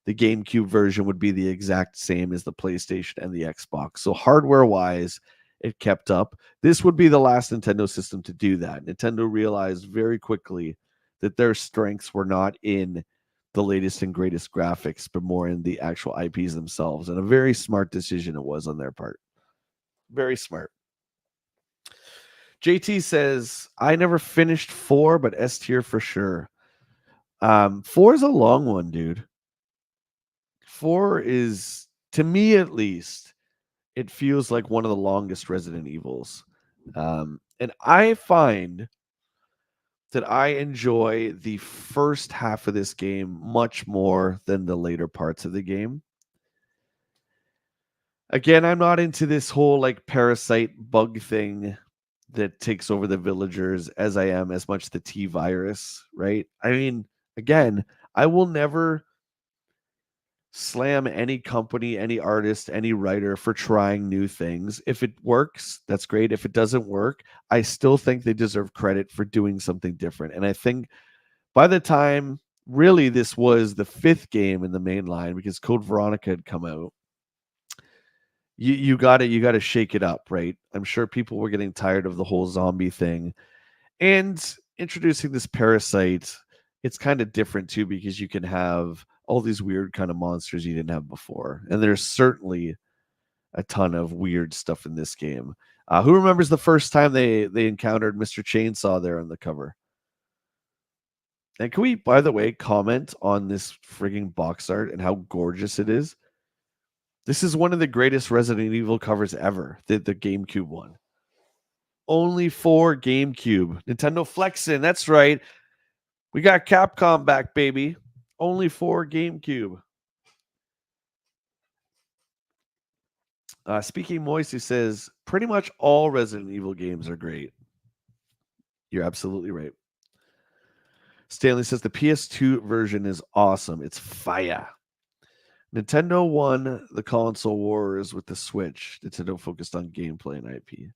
the GameCube version would be the exact same as the PlayStation and the Xbox. So hardware wise, it kept up. This would be the last Nintendo system to do that. Nintendo realized very quickly that their strengths were not in the latest and greatest graphics, but more in the actual IPs themselves. And a very smart decision it was on their part. Very smart. JT says, I never finished 4, but S tier for sure. 4 is a long one, dude. 4 is, to me at least, it feels like one of the longest Resident Evils. And I find that I enjoy the first half of this game much more than the later parts of the game. Again, I'm not into this whole like parasite bug thing that takes over the villagers as I am as much the T virus, right? I mean, again, I will never slam any company, any artist, any writer for trying new things. If it works, that's great. If it doesn't work, I still think they deserve credit for doing something different. And I think by the time really this was the 5th game in the main line because Code Veronica had come out, you gotta shake it up, right? I'm sure people were getting tired of the whole zombie thing. And introducing this parasite, it's kind of different too because you can have all these weird kind of monsters you didn't have before. And there's certainly a ton of weird stuff in this game. Who remembers the first time they encountered Mr. Chainsaw there on the cover? And can we, by the way, comment on this frigging box art and how gorgeous it is? This is one of the greatest Resident Evil covers ever, the GameCube one. Only for GameCube. Nintendo flexing. That's right. We got Capcom back, baby. Only for GameCube. Speaking Moist, who says pretty much all Resident Evil games are great. You're absolutely right. Stanley says the PS2 version is awesome. It's fire. Nintendo won the console wars with the Switch. Nintendo focused on gameplay and IP.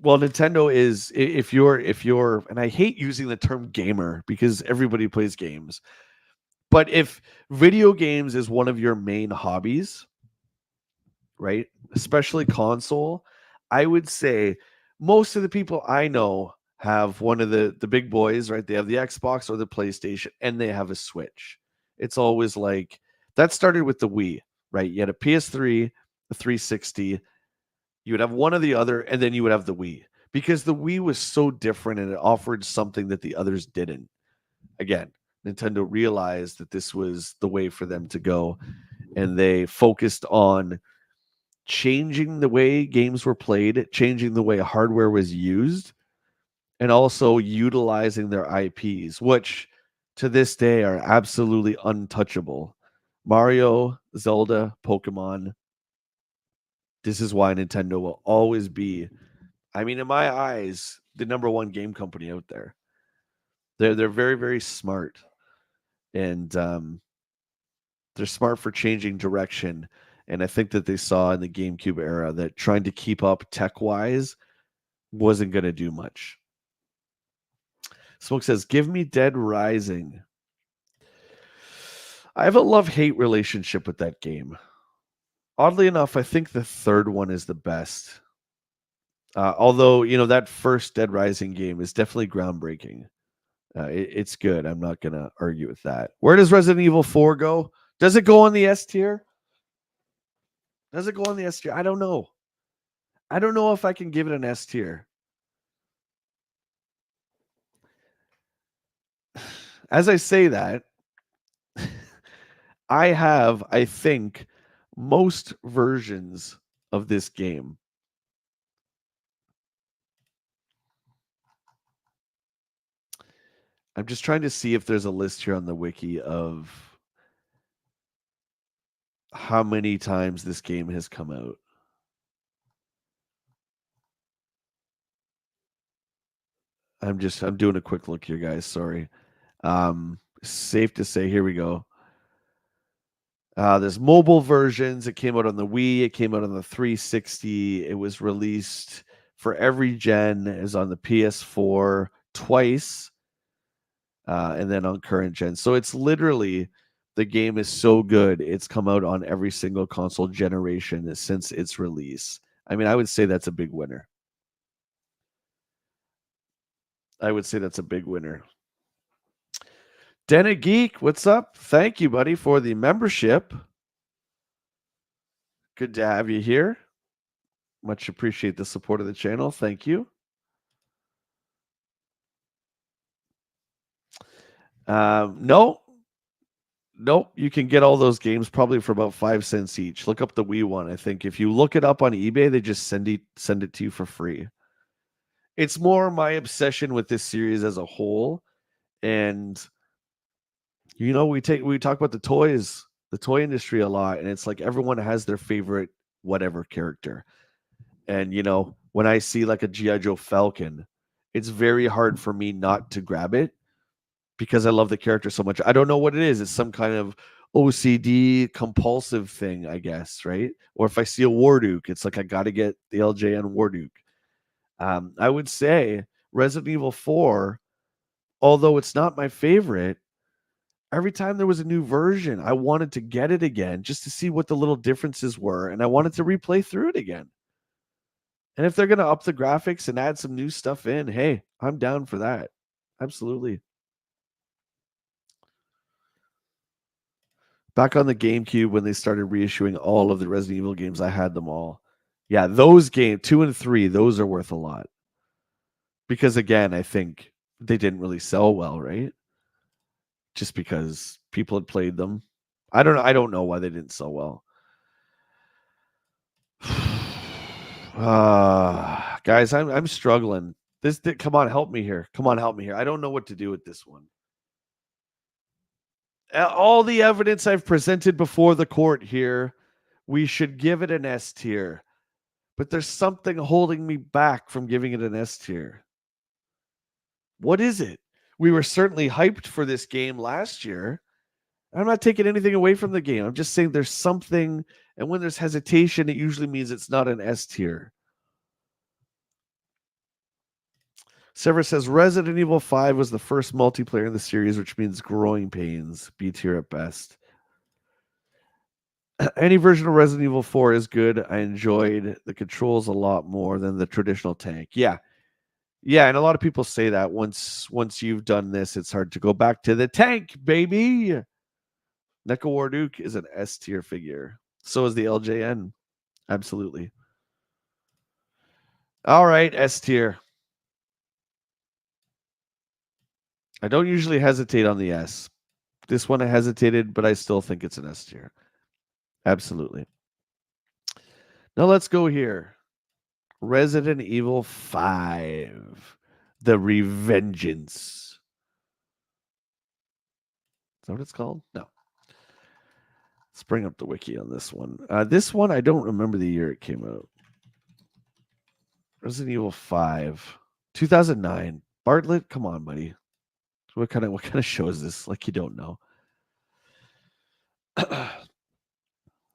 Well, Nintendo is if you're and I hate using the term gamer because everybody plays games. But if video games is one of your main hobbies, right? Especially console, I would say most of the people I know have one of the big boys, right? They have the Xbox or the PlayStation and they have a Switch. It's always like that started with the Wii, right? You had a PS3, a 360, you would have one or the other, and then you would have the Wii because the Wii was so different and it offered something that the others didn't. Again, Nintendo realized that this was the way for them to go, and they focused on changing the way games were played, changing the way hardware was used, and also utilizing their IPs, which to this day are absolutely untouchable. Mario, Zelda, Pokemon. This is why Nintendo will always be, I mean, in my eyes, the number one game company out there. They're very, very smart. And they're smart for changing direction. And I think that they saw in the GameCube era that trying to keep up tech wise wasn't going to do much. Smoke says, give me Dead Rising. I have a love hate relationship with that game. Oddly enough, I think the third one is the best. Although, that first Dead Rising game is definitely groundbreaking. It's good. I'm not going to argue with that. Where does Resident Evil 4 go? Does it go on the S tier? Does it go on the S tier? I don't know. I don't know if I can give it an S tier. As I say that, I have, I think, most versions of this game. I'm just trying to see if there's a list here on the wiki of how many times this game has come out. I'm doing a quick look here, guys. Sorry. Safe to say, here we go. There's mobile versions. It came out on the Wii. It came out on the 360. It was released for every gen. It was on the PS4 twice, and then on current gen. So it's literally, the game is so good. It's come out on every single console generation since its release. I mean, I would say that's a big winner. I would say that's a big winner. Dennett Geek, what's up? Thank you, buddy, for the membership. Good to have you here. Much appreciate the support of the channel. Thank you. No, nope. You can get all those games probably for about 5 cents each. Look up the Wii one. I think if you look it up on eBay, they just send it to you for free. It's more my obsession with this series as a whole, and we talk about the toy industry a lot, and it's like everyone has their favorite whatever character. And when I see like a GI Joe Falcon, it's very hard for me not to grab it because I love the character so much. I don't know what it is. It's some kind of OCD compulsive thing, I guess, right? Or if I see a Warduke, it's like I got to get the LJN Warduke. I would say Resident Evil 4, although it's not my favorite, every time there was a new version, I wanted to get it again just to see what the little differences were, and I wanted to replay through it again. And if they're going to up the graphics and add some new stuff in, hey, I'm down for that. Absolutely. Back on the GameCube when they started reissuing all of the Resident Evil games, I had them all. Yeah, those games, 2 and 3, those are worth a lot. Because again, I think they didn't really sell well, right? Just because people had played them. I don't know why they didn't sell well. Guys, I'm struggling. Come on, help me here. Come on, help me here. I don't know what to do with this one. All the evidence I've presented before the court here, we should give it an S tier. But there's something holding me back from giving it an S tier. What is it? We were certainly hyped for this game last year. I'm not taking anything away from the game. I'm just saying there's something, and when there's hesitation, it usually means it's not an S tier. Sever says Resident Evil 5 was the first multiplayer in the series, which means growing pains. B tier at best. Any version of Resident Evil 4 is good. I enjoyed the controls a lot more than the traditional tank. Yeah. Yeah, and a lot of people say that once you've done this, it's hard to go back to the tank, baby. Neko Warduke is an S tier figure. So is the LJN. Absolutely. All right, S tier. I don't usually hesitate on the S. This one I hesitated, but I still think it's an S tier. Absolutely. Now let's go here. Resident Evil 5. The Revengeance. Is that what it's called? No. Let's bring up the wiki on this one. This one, I don't remember the year it came out. Resident Evil 5. 2009. Bartlett, come on, buddy. What kind of show is this? Like you don't know.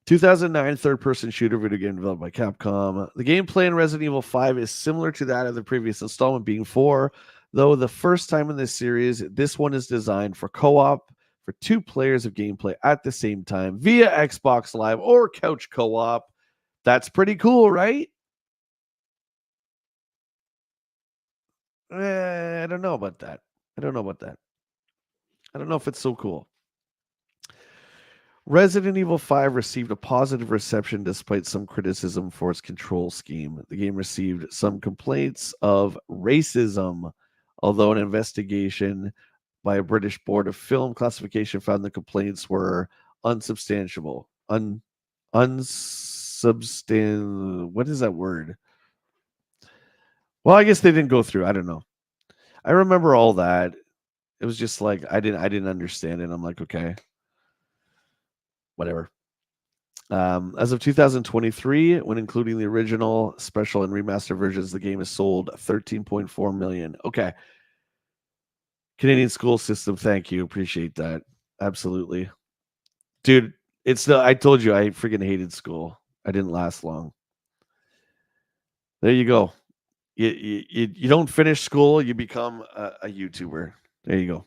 2009 third-person shooter video game developed by Capcom. The gameplay in Resident Evil 5 is similar to that of the previous installment, being 4, though the first time in this series, this one is designed for co-op for 2 players of gameplay at the same time via Xbox Live or couch co-op. That's pretty cool, right? I don't know about that. I don't know if it's so cool. Resident Evil 5 received a positive reception despite some criticism for its control scheme. The game received some complaints of racism, although an investigation by a British Board of Film Classification found the complaints were unsubstantiable. What is that word? Well, I guess they didn't go through. I don't know. I remember all that. It was just like I didn't understand it. I'm like, okay, whatever. As of 2023, when including the original, special, and remaster versions, the game has sold 13.4 million. Okay. Canadian school system, thank you. Appreciate that. Absolutely. Dude, I told you I freaking hated school. I didn't last long. There you go. You don't finish school, you become a YouTuber. There you go.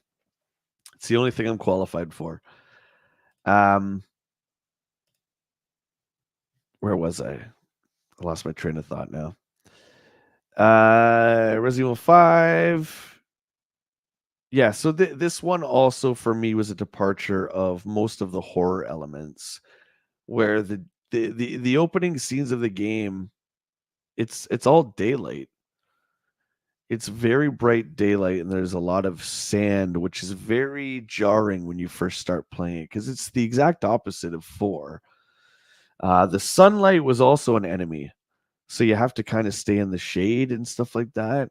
It's the only thing I'm qualified for. Um, where was I? I lost my train of thought now. Resident Evil 5. Yeah, so this one also for me was a departure of most of the horror elements, where the opening scenes of the game, it's all daylight. It's very bright daylight, and there's a lot of sand, which is very jarring when you first start playing it because it's the exact opposite of 4. The sunlight was also an enemy, so you have to kind of stay in the shade and stuff like that.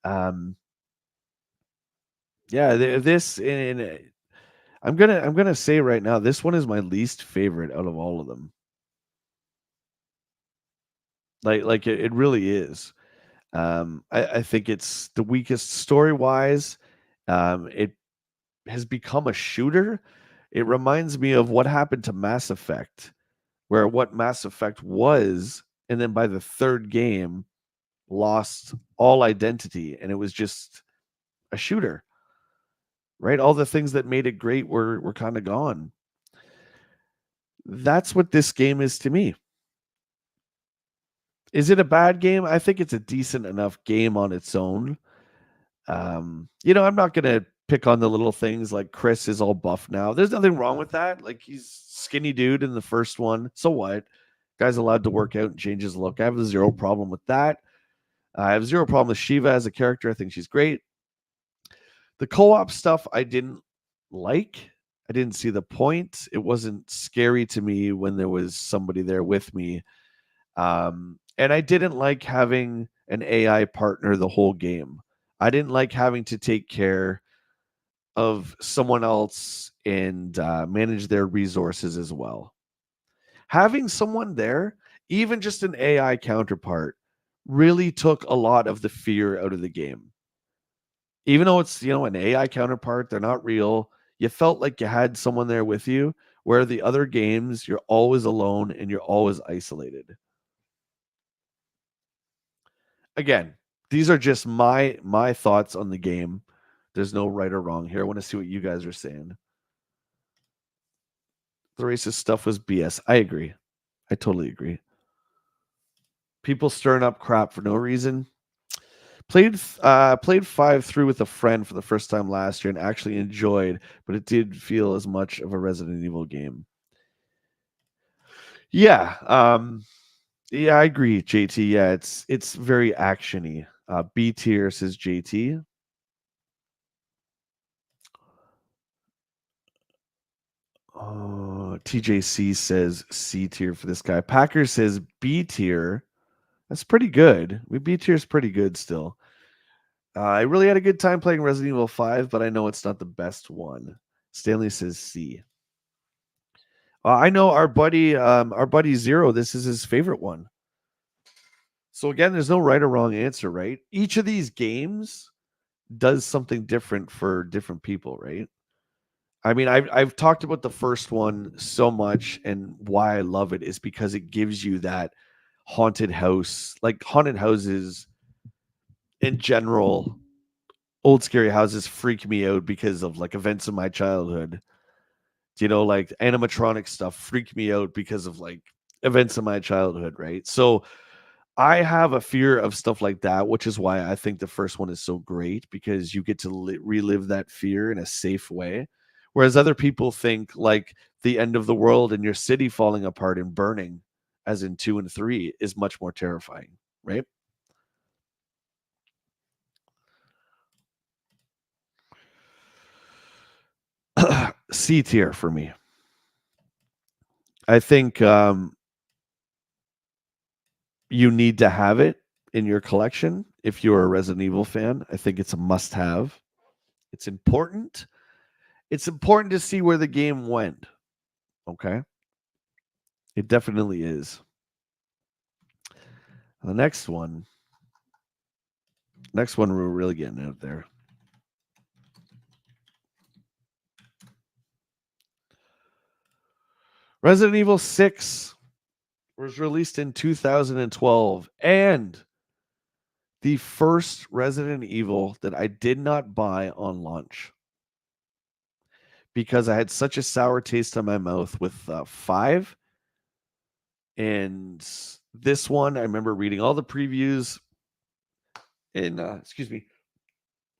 Um, yeah, this and I'm gonna say right now, this one is my least favorite out of all of them. Like it really is. I think it's the weakest story wise. It has become a shooter. It reminds me of what happened to Mass Effect, where what Mass Effect was, and then by the third game, lost all identity, and it was just a shooter. Right? All the things that made it great were kind of gone. That's what this game is to me. Is it a bad game? I think it's a decent enough game on its own. I'm not gonna pick on the little things like Chris is all buff now. There's nothing wrong with that. Like he's skinny dude in the first one. So what? Guy's allowed to work out and change his look. I have zero problem with that. I have zero problem with Shiva as a character. I think she's great. The co-op stuff I didn't like. I didn't see the point. It wasn't scary to me when there was somebody there with me. And I didn't like having an AI partner the whole game. I didn't like having to take care of someone else and manage their resources as well. Having someone there, even just an AI counterpart, really took a lot of the fear out of the game. Even though it's, an AI counterpart, they're not real. You felt like you had someone there with you, where the other games, you're always alone and you're always isolated. Again, these are just my thoughts on the game. There's no right or wrong here. I want to see what you guys are saying. The racist stuff was BS. I agree. I totally agree. People stirring up crap for no reason. Played 5 through with a friend for the first time last year and actually enjoyed, but it did feel as much of a Resident Evil game. Yeah, yeah, I agree, JT. Yeah, it's very actiony. B tier says JT. TJC says C tier for this guy. Packer says B tier. That's pretty good. B tier is pretty good still. I really had a good time playing Resident Evil 5, but I know it's not the best one. Stanley says C. I know our buddy Zero. This is his favorite one. So again, there's no right or wrong answer, right? Each of these games does something different for different people, right? I mean, I've talked about the first one so much, and why I love it is because it gives you that haunted house, like haunted houses in general. Old scary houses freak me out because of like events in my childhood. Like animatronic stuff freaked me out because of like events in my childhood, right? So I have a fear of stuff like that, which is why I think the first one is so great because you get to relive that fear in a safe way. Whereas other people think like the end of the world and your city falling apart and burning, as in 2 and 3, is much more terrifying, right? C tier for me. I think you need to have it in your collection if you're a Resident Evil fan. I think it's a must-have. It's important. It's important to see where the game went. Okay, it definitely is. The next one we're really getting out there. Resident Evil 6 was released in 2012 and the first Resident Evil that I did not buy on launch because I had such a sour taste in my mouth with 5. And this one, I remember reading all the previews and, excuse me,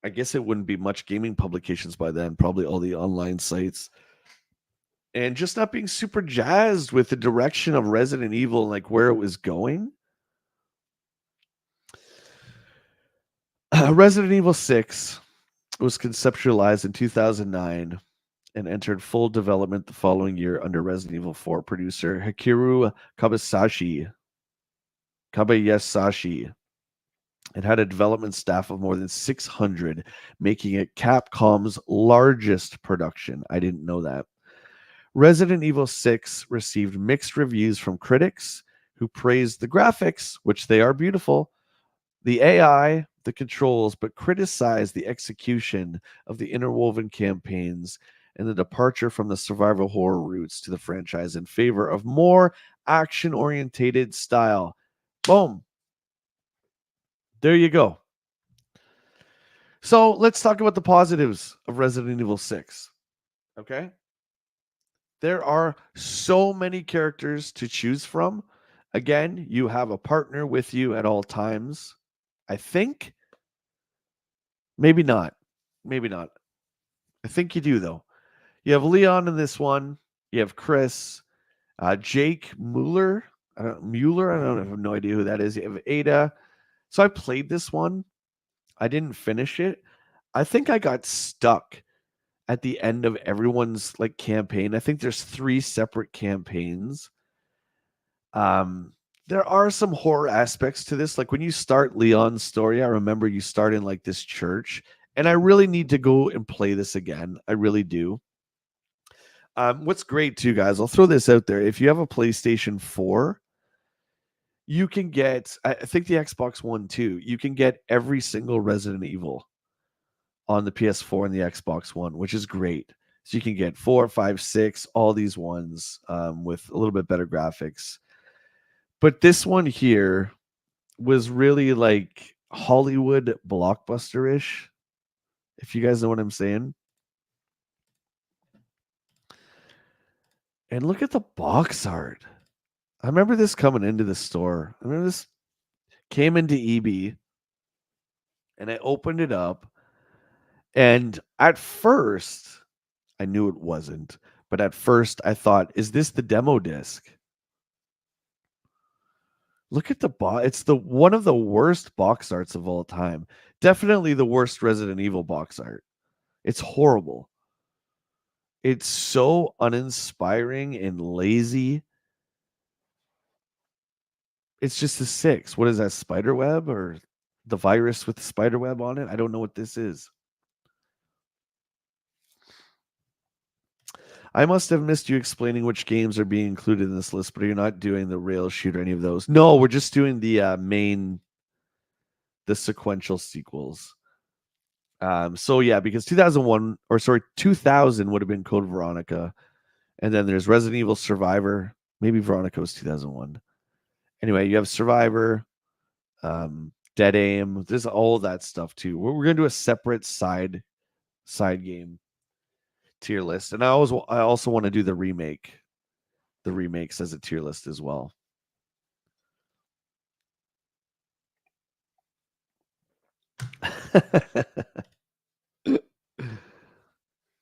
I guess it wouldn't be much gaming publications by then, probably all the online sites. And just not being super jazzed with the direction of Resident Evil and like where it was going. Resident Evil 6 was conceptualized in 2009 and entered full development the following year under Resident Evil 4 producer Hirokazu Kobayashi. It had a development staff of more than 600, making it Capcom's largest production. I didn't know that. Resident Evil 6 received mixed reviews from critics who praised the graphics, which they are beautiful, the AI, the controls, but criticized the execution of the interwoven campaigns and the departure from the survival horror roots to the franchise in favor of more action-orientated style. Boom. There you go. So let's talk about the positives of Resident Evil 6. Okay? There are so many characters to choose from. Again, you have a partner with you at all times. I think. Maybe not. Maybe not. I think you do, though. You have Leon in this one. You have Chris. Jake Mueller. Mueller. I have no idea who that is. You have Ada. So I played this one. I didn't finish it. I think I got stuck at the end of everyone's like campaign. I think there's 3 separate campaigns. There are some horror aspects to this. Like when you start Leon's story, I remember you start in like this church, and I really need to go and play this again. I really do. What's great too, guys, I'll throw this out there. If you have a PlayStation 4, you can get, I think the Xbox One too, you can get every single Resident Evil on the PS4 and the Xbox One, which is great. So you can get 4, 5, 6, all these ones with a little bit better graphics. But this one here was really like Hollywood blockbuster-ish, if you guys know what I'm saying. And look at the box art. I remember this coming into the store. I remember this came into EB and I opened it up. And at first, I knew it wasn't. But at first, I thought, is this the demo disc? Look at the box. It's the one of the worst box arts of all time. Definitely the worst Resident Evil box art. It's horrible. It's so uninspiring and lazy. It's just a 6. What is that, spider web or the virus with the spider web on it? I don't know what this is. I must have missed you explaining which games are being included in this list, but you're not doing the rail shoot or any of those. No, we're just doing the the sequential sequels. So yeah, because 2000 would have been Code Veronica, and then there's Resident Evil Survivor. Maybe Veronica was 2001. Anyway, you have Survivor, Dead Aim. There's all that stuff too. We're gonna do a separate side game tier list, and I also want to do the remakes as a tier list as well.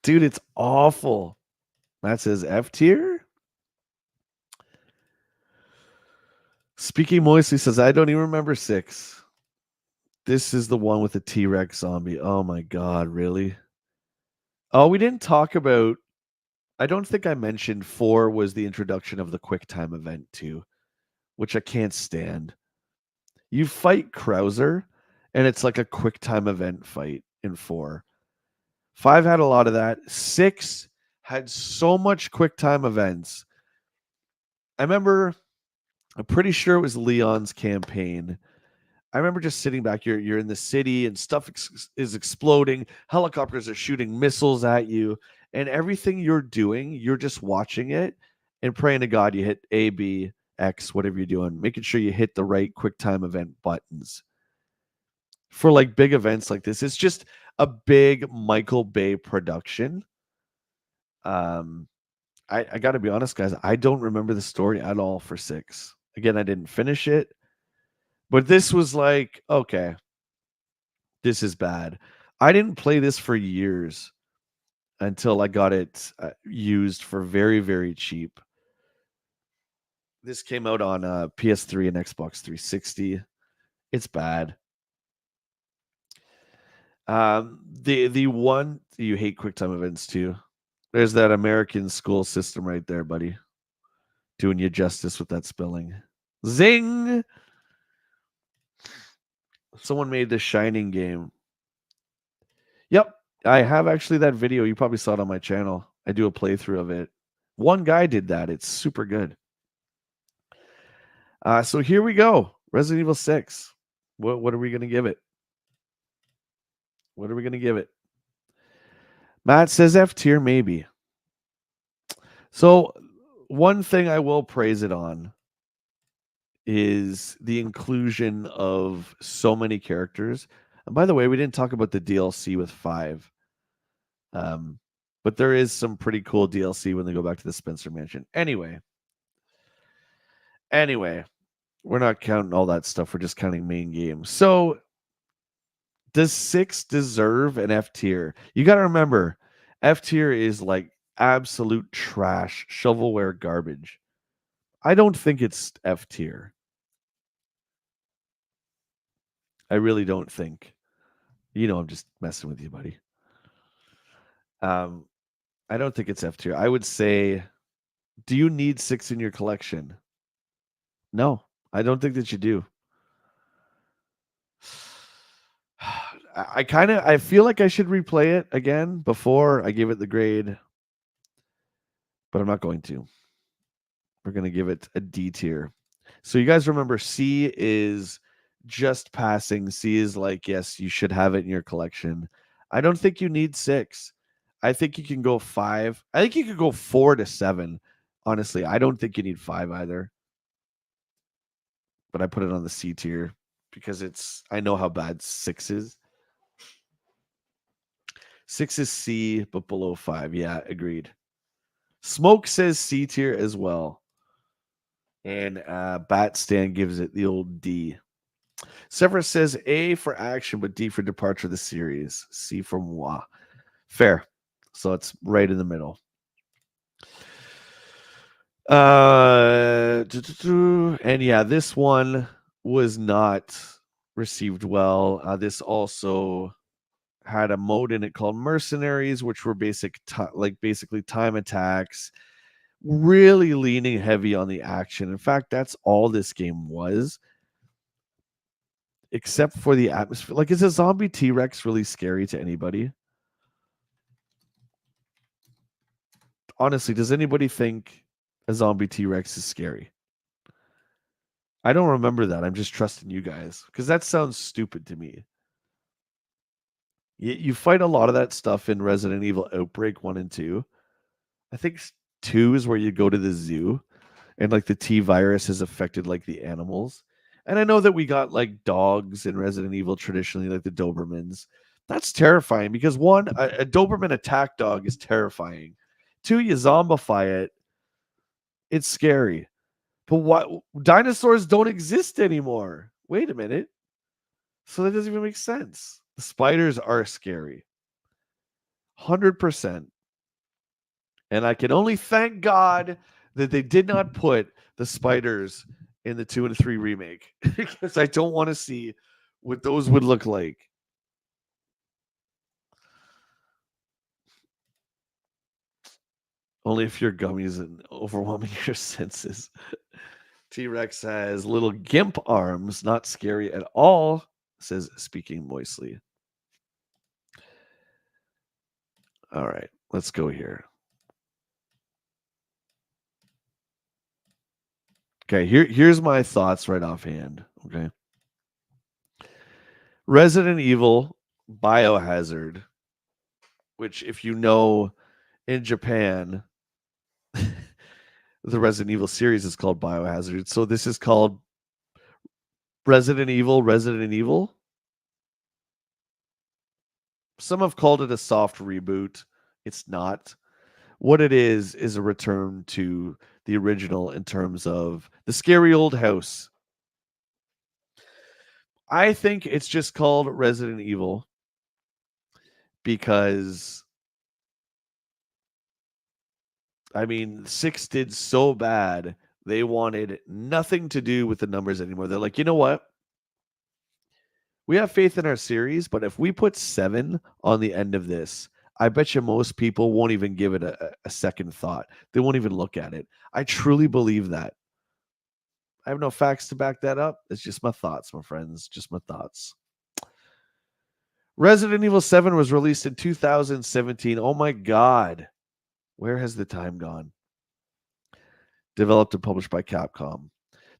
Dude, it's awful. That says F tier. Speaking Moistly says, I don't even remember 6. This is the one with the T-Rex zombie. Oh my god, really? Oh, we didn't talk about I don't think I mentioned 4 was the introduction of the quick time event too, which I can't stand. You fight Krauser, and it's like a quick time event fight in 4. 5 had a lot of that. 6 had so much quick time events. I remember, I'm pretty sure it was Leon's campaign. I remember just sitting back. You're in the city and stuff is exploding. Helicopters are shooting missiles at you, and everything you're doing, you're just watching it and praying to God you hit A, B, X, whatever you're doing, making sure you hit the right quick time event buttons for like big events like this. It's just a big Michael Bay production. Um, I got to be honest, guys. I don't remember the story at all for 6. Again, I didn't finish it, but this was like, okay, this is bad. I didn't play this for years until I got it used for very, very cheap. This came out on PS3 and Xbox 360. It's bad. The one you hate QuickTime events too. There's that American school system right there, buddy. Doing you justice with that spelling. Zing! Someone made the Shining game. Yep, I have actually that video. You probably saw it on my channel. I do a playthrough of it. One guy did that. It's super good. So here we go. Resident Evil 6. What are we going to give it? What are we going to give it? Matt says F tier, maybe. So one thing I will praise it on is the inclusion of so many characters. And by the way, we didn't talk about the DLC with 5. But there is some pretty cool DLC when they go back to the Spencer Mansion. Anyway, we're not counting all that stuff. We're just counting main games. So does 6 deserve an F tier? You got to remember, F tier is like absolute trash, shovelware garbage. I don't think it's F tier. I really don't think. You know, I'm just messing with you, buddy. I don't think it's F tier. I would say, do you need 6 in your collection? No, I don't think that you do. I feel like I should replay it again before I give it the grade, but I'm not going to. We're going to give it a D tier. So you guys remember C is just passing. C is like, yes, you should have it in your collection. I don't think you need 6. I think you can go 5. I think you could go 4 to 7. Honestly, I don't think you need 5 either. But I put it on the C tier because I know how bad 6 is. 6 is C, but below 5. Yeah, agreed. Smoke says C tier as well. And Bat Stan gives it the old D. Severus says A for action, but D for departure of the series. C for moi. Fair. So it's right in the middle. And yeah, this one was not received well. This also had a mode in it called Mercenaries, which were basically time attacks, really leaning heavy on the action. In fact, that's all this game was, except for the atmosphere. Like, is a zombie T-Rex really scary to anybody? Honestly, does anybody think a zombie T-Rex is scary? I don't remember that. I'm just trusting you guys because that sounds stupid to me. You fight a lot of that stuff in Resident Evil Outbreak 1 and 2. I think 2 is where you go to the zoo and like the T virus has affected like the animals. And I know that we got like dogs in Resident Evil traditionally, like the Dobermans. That's terrifying because one, a Doberman attack dog is terrifying. 2, you zombify it, it's scary. But what, dinosaurs don't exist anymore? Wait a minute. So that doesn't even make sense. The spiders are scary. 100%. And I can only thank God that they did not put the spiders in the 2 and 3 remake because I don't want to see what those would look like. Only if your gummies and overwhelming your senses. T-Rex has little gimp arms, not scary at all, says Speaking Moistly. All right, let's go here. Okay, here's my thoughts right offhand. Okay. Resident Evil Biohazard, which if you know in Japan, the Resident Evil series is called Biohazard. So this is called Resident Evil. Some have called it a soft reboot. It's not. What it is a return to the original in terms of the scary old house. I think it's just called Resident Evil because, I mean, 6 did so bad, they wanted nothing to do with the numbers anymore. They're like, you know what? We have faith in our series, but if we put 7 on the end of this, I bet you most people won't even give it a second thought. They won't even look at it. I truly believe that. I have no facts to back that up. It's just my thoughts, my friends. Just my thoughts. Resident Evil 7 was released in 2017. Oh my God. Where has the time gone? Developed and published by Capcom.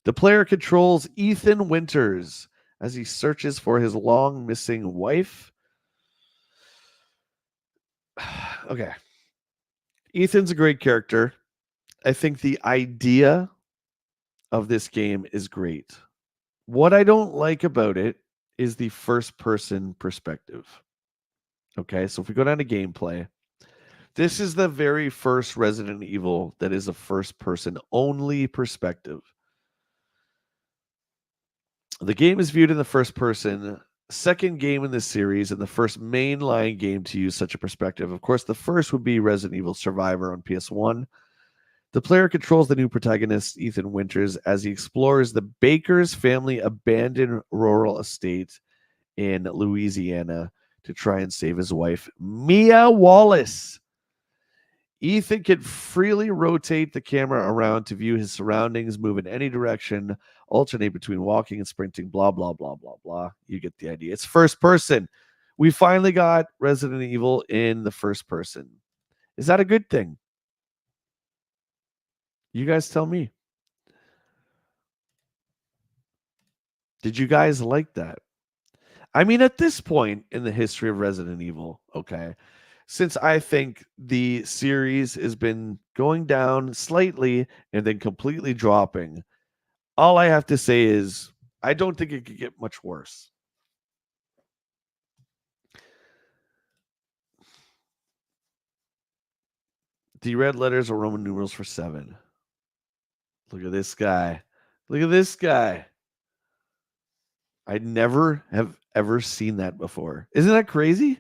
The player controls Ethan Winters as he searches for his long missing wife. Okay. Ethan's a great character. I think the idea of this game is great. What I don't like about it is the first person perspective. Okay, so if we go down to gameplay, this is the very first Resident Evil that is a first person only perspective. The game is viewed in the first person, second game in this series, and the first mainline game to use such a perspective. Of course, the first would be Resident Evil Survivor on PS1. The player controls the new protagonist, Ethan Winters, as he explores the Baker's family abandoned rural estate in Louisiana to try and save his wife, Mia Wallace. Ethan can freely rotate the camera around to view his surroundings, move in any direction, alternate between walking and sprinting, blah, blah, blah, blah, blah. You get the idea. It's first person. We finally got Resident Evil in the first person. Is that a good thing? You guys tell me. Did you guys like that? I mean, at this point in the history of Resident Evil, okay, since I think the series has been going down slightly and then completely dropping, all I have to say is I don't think it could get much worse. The red letters are Roman numerals for 7. Look at this guy. Look at this guy. I never have ever seen that before. Isn't that crazy?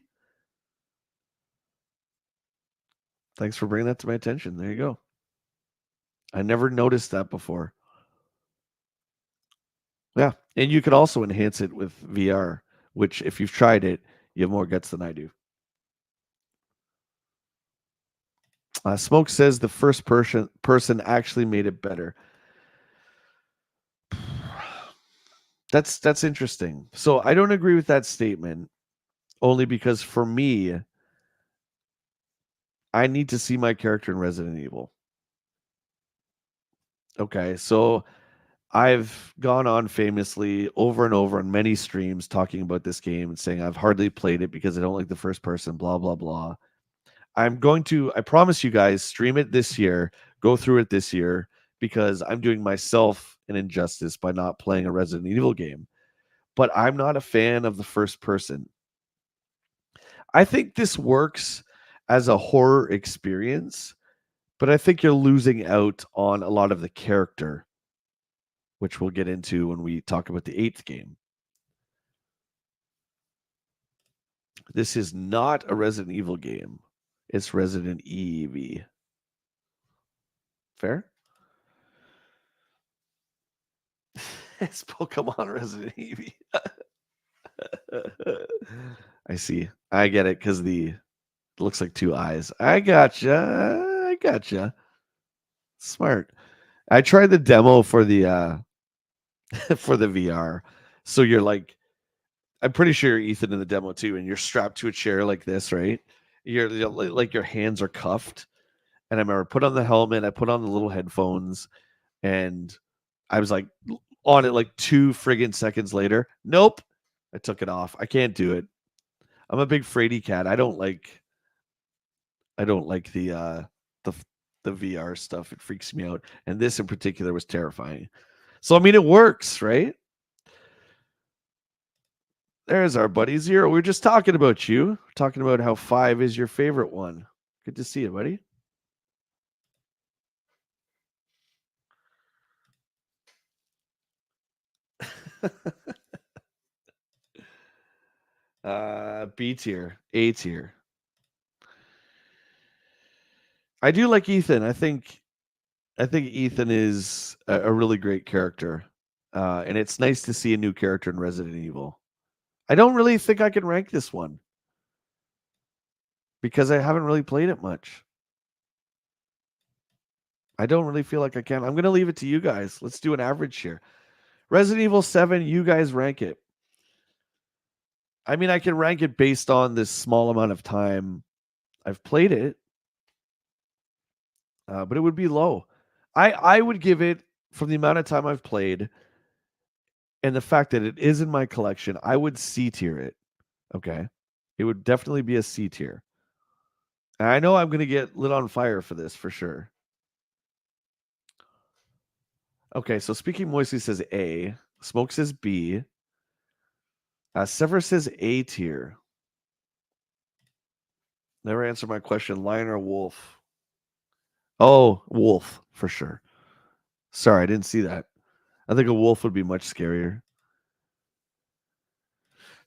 Thanks for bringing that to my attention. There you go. I never noticed that before. Yeah. And you could also enhance it with VR, which if you've tried it, you have more guts than I do. Smoke says the first person actually made it better. That's interesting. So I don't agree with that statement only because for me, I need to see my character in Resident Evil. Okay, so I've gone on famously over and over on many streams talking about this game and saying I've hardly played it because I don't like the first person, blah, blah, blah. I'm going to, I promise you guys, stream it this year, go through it this year, because I'm doing myself an injustice by not playing a Resident Evil game. But I'm not a fan of the first person. I think this works as a horror experience, but I think you're losing out on a lot of the character, which we'll get into when we talk about the 8th game. This is not a Resident Evil game. It's Resident Evil. Fair? It's Pokemon Resident Evil. I see. I get it because the looks like 2 eyes. I gotcha. I gotcha. Smart. I tried the demo for the for the VR. So you're like, I'm pretty sure you're Ethan in the demo too, and you're strapped to a chair like this, right? You're like your hands are cuffed. And I remember put on the helmet, I put on the little headphones, and I was like on it like 2 friggin' seconds later. Nope. I took it off. I can't do it. I'm a big fraidy cat. I don't like the the VR stuff. It freaks me out. And this in particular was terrifying. So I mean it works, right? There's our buddy Zero. We were just talking about you. Talking about how 5 is your favorite one. Good to see you, buddy. B tier, A tier. I do like Ethan. I think Ethan is a really great character. And it's nice to see a new character in Resident Evil. I don't really think I can rank this one because I haven't really played it much. I don't really feel like I can. I'm going to leave it to you guys. Let's do an average here. Resident Evil 7, you guys rank it. I mean, I can rank it based on this small amount of time I've played it, but it would be low. I would give it, from the amount of time I've played and the fact that it is in my collection, I would C tier it. Okay. It would definitely be a C tier. And I know I'm going to get lit on fire for this for sure. Okay, so Speaking Moistly says A. Smoke says B. Sever says A tier. Never answered my question. Lion or wolf? Oh, wolf for sure. Sorry, I didn't see that. I think a wolf would be much scarier.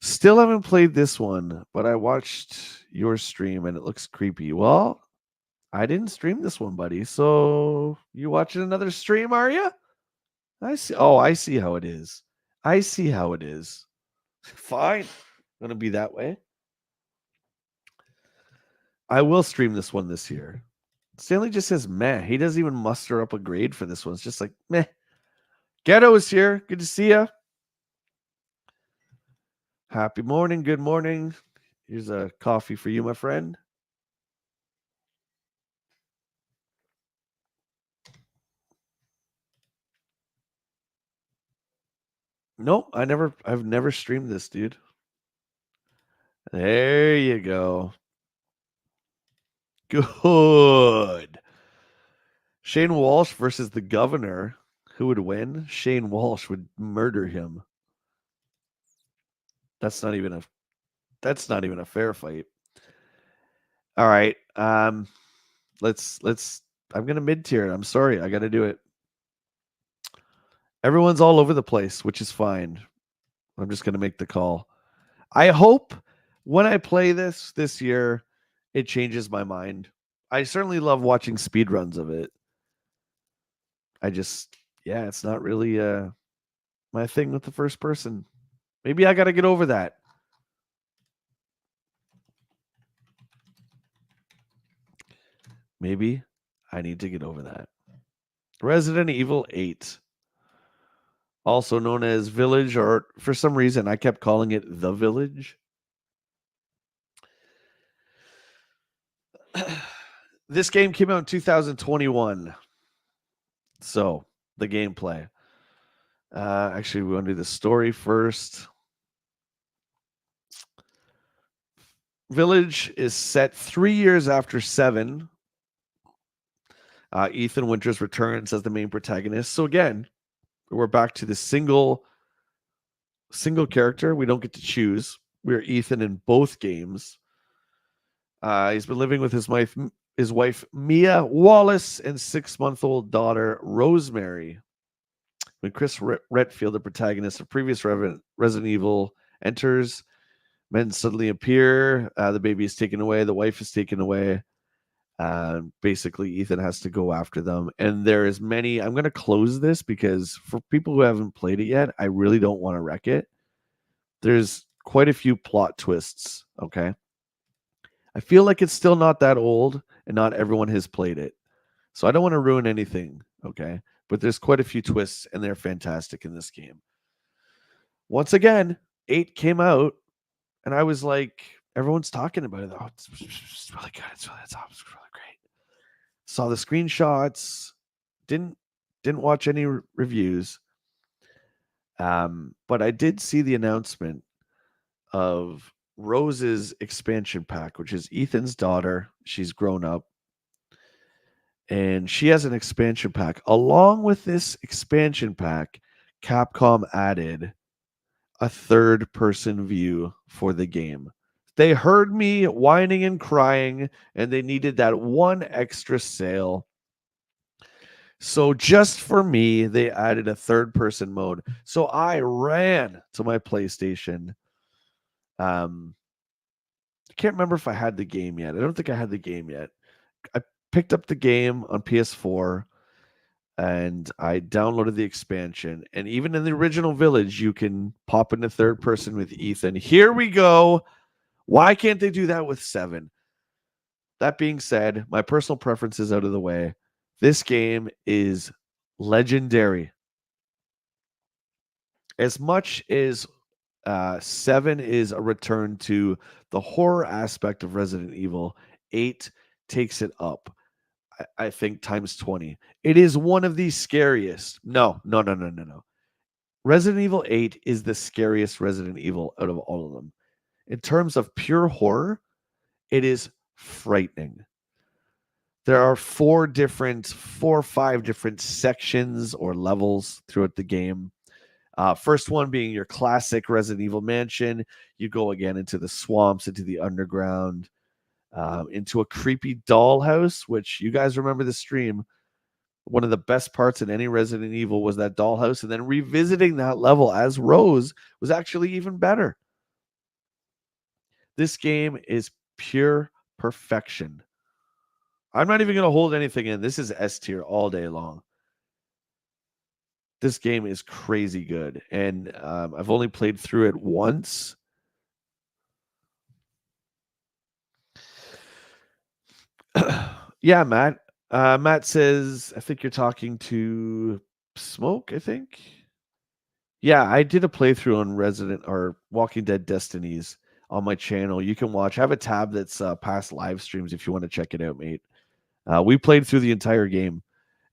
Still haven't played this one, but I watched your stream and it looks creepy. Well, I didn't stream this one, buddy. So you watching another stream, are you? I see. Oh, I see how it is. I see how it is. Fine. Gonna be that way. I will stream this one this year. Stanley just says meh. He doesn't even muster up a grade for this one. It's just like meh. Ghetto is here. Good to see you. Happy morning. Good morning. Here's a coffee for you, my friend. Nope, I've never streamed this, dude. There you go. Good. Shane Walsh versus the governor. Who would win? Shane Walsh would murder him. That's not even a fair fight. All right. Let's I'm gonna mid tier it. I'm sorry, I gotta do it. Everyone's all over the place, which is fine. I'm just gonna make the call. I hope when I play this year, it changes my mind. I certainly love watching speedruns of it. It's not really my thing with the first person. Maybe I got to get over that. Maybe I need to get over that. Resident Evil 8, also known as Village, or for some reason I kept calling it The Village. This game came out in 2021. So, the gameplay. Actually, we want to do the story first. Village is set 3 years after 7. Ethan Winters returns as the main protagonist. So again, we're back to the single character. We don't get to choose. We're Ethan in both games. He's been living with his wife Mia Wallace and 6-month-old daughter Rosemary. When Chris Redfield, the protagonist of previous Resident Evil, enters, men suddenly appear. The baby is taken away. The wife is taken away. Basically, Ethan has to go after them. And there is many. I'm going to close this because for people who haven't played it yet, I really don't want to wreck it. There's quite a few plot twists. Okay. I feel like it's still not that old and not everyone has played it. So I don't want to ruin anything, okay? But there's quite a few twists, and they're fantastic in this game. Once again, 8 came out, and I was like, everyone's talking about it. Oh, it's really good. It's really great. Saw the screenshots. Didn't watch any reviews. But I did see the announcement of Rose's expansion pack, which is Ethan's daughter. She's grown up, and she has an expansion pack. Along with this expansion pack, Capcom added a third person view for the game. They heard me whining and crying, and they needed that one extra sale. So just for me, they added a third person mode. So I ran to my PlayStation. I can't remember if I had the game yet. I don't think I had the game yet. I picked up the game on PS4 and I downloaded the expansion. And even in the original Village, you can pop into third person with Ethan. Here we go. Why can't they do that with 7? That being said, my personal preference is out of the way. This game is legendary. As much as 7 is a return to the horror aspect of Resident Evil, 8 takes it up. I think times 20. It is one of the scariest. No. Resident Evil 8 is the scariest Resident Evil out of all of them. In terms of pure horror, it is frightening. There are 4 or 5 different sections or levels throughout the game. First one being your classic Resident Evil mansion. You go again into the swamps, into the underground, into a creepy dollhouse, which you guys remember the stream. One of the best parts in any Resident Evil was that dollhouse, and then revisiting that level as Rose was actually even better. This game is pure perfection. I'm not even going to hold anything in. This is S tier all day long. This game is crazy good, and I've only played through it once. Yeah, Matt. Matt says, I think you're talking to Smoke, I think. Yeah, I did a playthrough on Resident or Walking Dead Destinies on my channel. You can watch. I have a tab that's past live streams if you want to check it out, mate. We played through the entire game.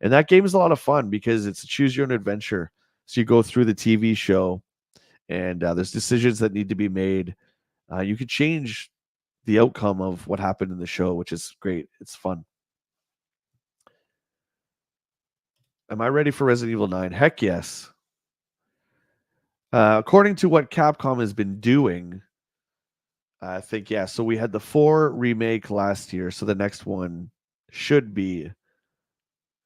And that game is a lot of fun because it's a choose your own adventure. So you go through the TV show and there's decisions that need to be made. You could change the outcome of what happened in the show, which is great. It's fun. Am I ready for Resident Evil 9? Heck yes. According to what Capcom has been doing, I think, yeah. So we had the 4 remake last year. So the next one should be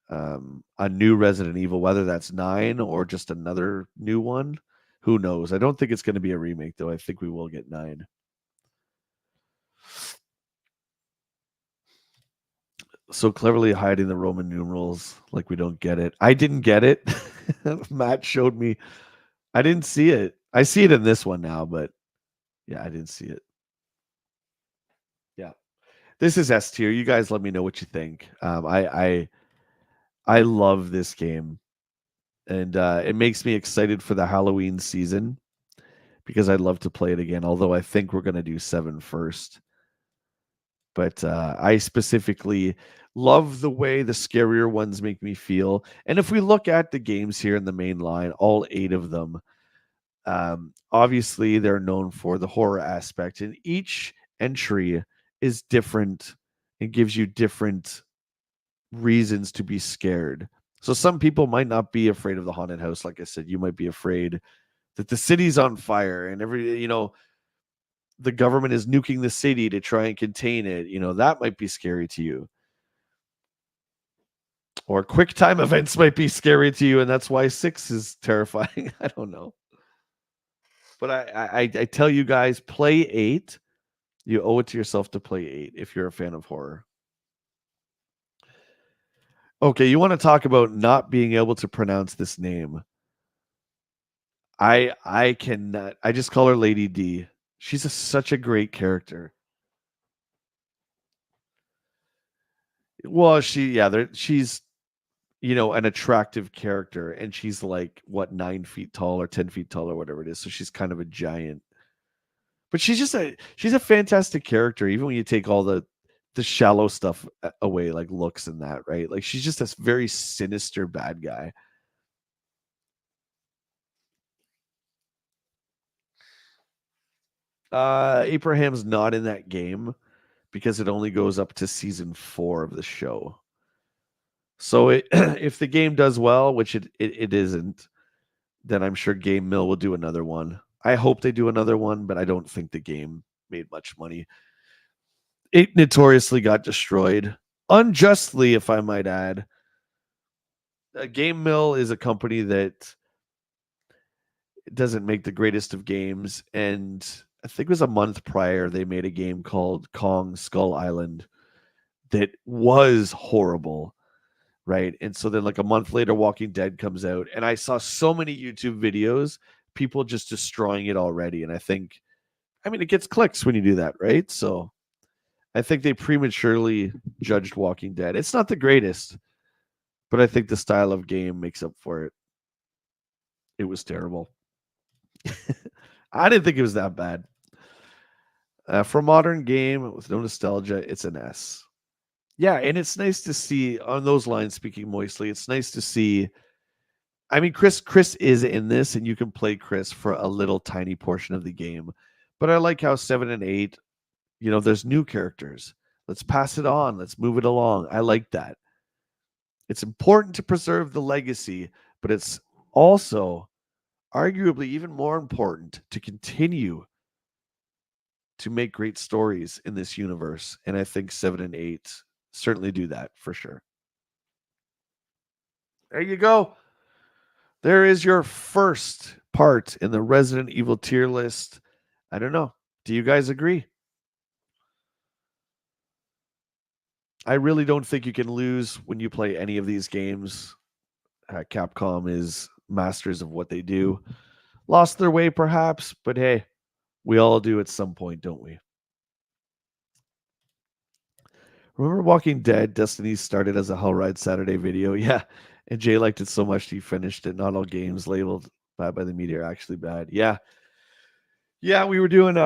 a new Resident Evil, whether that's 9 or just another new one. Who knows? I don't think it's going to be a remake, though. I think we will get 9. So cleverly hiding the Roman numerals like we don't get it. I didn't get it. Matt showed me. I didn't see it. I see it in this one now, but yeah, I didn't see it. Yeah. This is S tier. You guys let me know what you think. I love this game. And it makes me excited for the Halloween season because I'd love to play it again, although I think we're going to do 7 first. But I specifically love the way the scarier ones make me feel. And if we look at the games here in the main line, all 8 of them, obviously they're known for the horror aspect. And each entry is different and gives you different reasons to be scared. So some people might not be afraid of the haunted house. Like I said, you might be afraid that the city's on fire and the government is nuking the city to try and contain it. That might be scary to you. Or quick time events might be scary to you, and that's why 6 is terrifying. I don't know. But I tell you guys, play 8. You owe it to yourself to play 8 if you're a fan of horror. Okay, you want to talk about not being able to pronounce this name. I cannot. I just call her Lady D. She's such a great character. Well, she's an attractive character, and she's like what 9 feet tall or 10 feet tall or whatever it is. So she's kind of a giant, but she's a fantastic character. Even when you take all the shallow stuff away, like looks and that, right? Like she's just this very sinister bad guy. Abraham's not in that game because it only goes up to season 4 of the show. So if the game does well, which it isn't, then I'm sure Game Mill will do another one. I hope they do another one, but I don't think the game made much money. It notoriously got destroyed, unjustly, if I might add. Game Mill is a company that doesn't make the greatest of games, and I think it was a month prior they made a game called Kong Skull Island that was horrible, right? And so then like a month later Walking Dead comes out, and I saw so many YouTube videos, people just destroying it already, and I mean it gets clicks when you do that, right? So I think they prematurely judged Walking Dead. It's not the greatest, but I think the style of game makes up for it. It was terrible. I didn't think it was that bad. For a modern game with no nostalgia, it's an S. Yeah, and it's nice to see on those lines. Speaking moistly, it's nice to see. I mean, Chris is in this, and you can play Chris for a little tiny portion of the game. But I like how 7 and 8. There's new characters. Let's pass it on. Let's move it along. I like that. It's important to preserve the legacy, but it's also arguably even more important to continue to make great stories in this universe. And I think 7 and 8 certainly do that for sure. There you go. There is your first part in the Resident Evil tier list. I don't know. Do you guys agree? I really don't think you can lose when you play any of these games. Capcom is masters of what they do. Lost their way, perhaps, but hey, we all do at some point, don't we? Remember Walking Dead? Destiny started as a Hellride Saturday video. Yeah. And Jay liked it so much he finished it. Not all games labeled bad by the media are actually bad. Yeah. Yeah, we were doing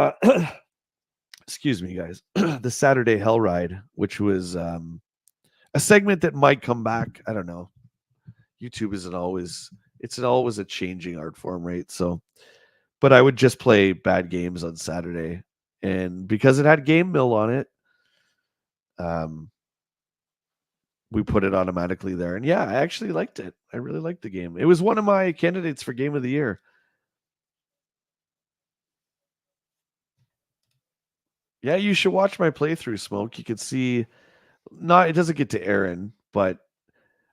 excuse me, guys, the Saturday Hellride, which was a segment that might come back. I don't know. YouTube isn't always it's always a changing art form, right? So but I would just play bad games on Saturday. And because it had Game Mill on it, um, we put it automatically there. And yeah, I actually liked it. I really liked the game. It was one of my candidates for game of the year. Yeah, you should watch my playthrough, Smoke. You can see it doesn't get to Aaron, but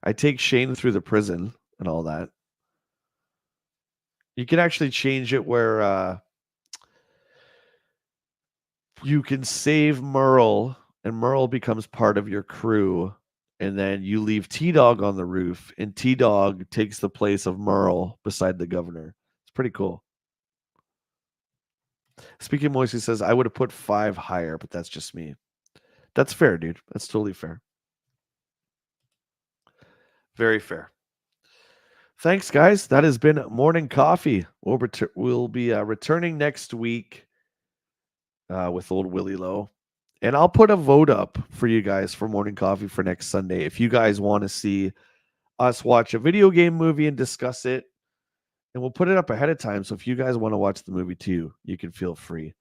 I take Shane through the prison and all that. You can actually change it where you can save Merle and Merle becomes part of your crew. And then you leave T Dog on the roof, and T Dog takes the place of Merle beside the governor. It's pretty cool. Speaking Moisey says, I would have put 5 higher, but that's just me. That's fair, dude. That's totally fair. Very fair. Thanks, guys. That has been Morning Coffee. We'll be returning next week with old Willie Lowe. And I'll put a vote up for you guys for Morning Coffee for next Sunday. If you guys want to see us watch a video game movie and discuss it, and we'll put it up ahead of time. So if you guys want to watch the movie too, you can feel free.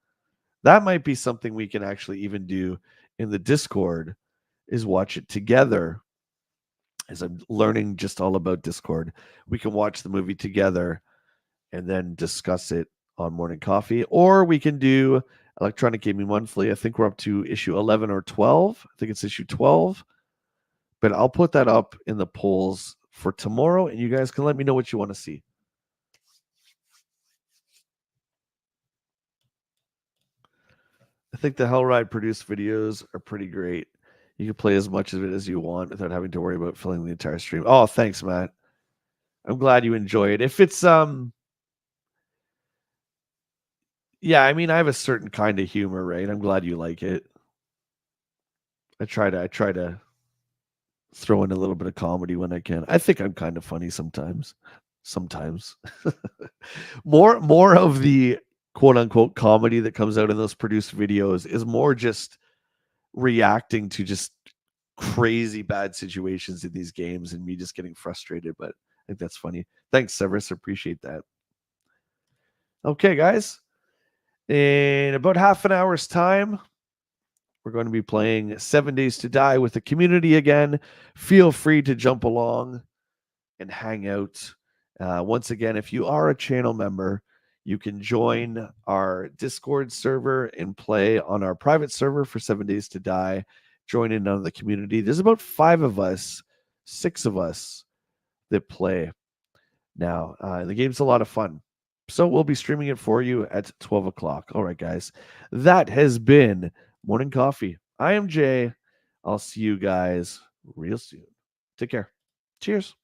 That might be something we can actually even do in the Discord, is watch it together. As I'm learning just all about Discord, we can watch the movie together and then discuss it on Morning Coffee, or we can do Electronic Gaming Monthly. I think we're up to issue 11 or 12. I think it's issue 12, but I'll put that up in the polls for tomorrow, and you guys can let me know what you want to see. I think the Hellride produced videos are pretty great. You can play as much of it as you want without having to worry about filling the entire stream. Oh, thanks, Matt. I'm glad you enjoy it. If it's yeah, I mean, I have a certain kind of humor, right? I'm glad you like it. I try to throw in a little bit of comedy when I can. I think I'm kind of funny sometimes. Sometimes. more of the quote unquote comedy that comes out in those produced videos is more just reacting to just crazy bad situations in these games and me just getting frustrated, but I think that's funny. Thanks, Severus. Appreciate that. Okay, guys. In about half an hour's time, we're going to be playing 7 Days to Die with the community again. Feel free to jump along and hang out. Once again, if you are a channel member, you can join our Discord server and play on our private server for 7 Days to Die. Join in on the community. There's about 5 of us, 6 of us that play now. The game's a lot of fun. So we'll be streaming it for you at 12 o'clock. All right, guys. That has been Morning Coffee. I am Jay. I'll see you guys real soon. Take care. Cheers.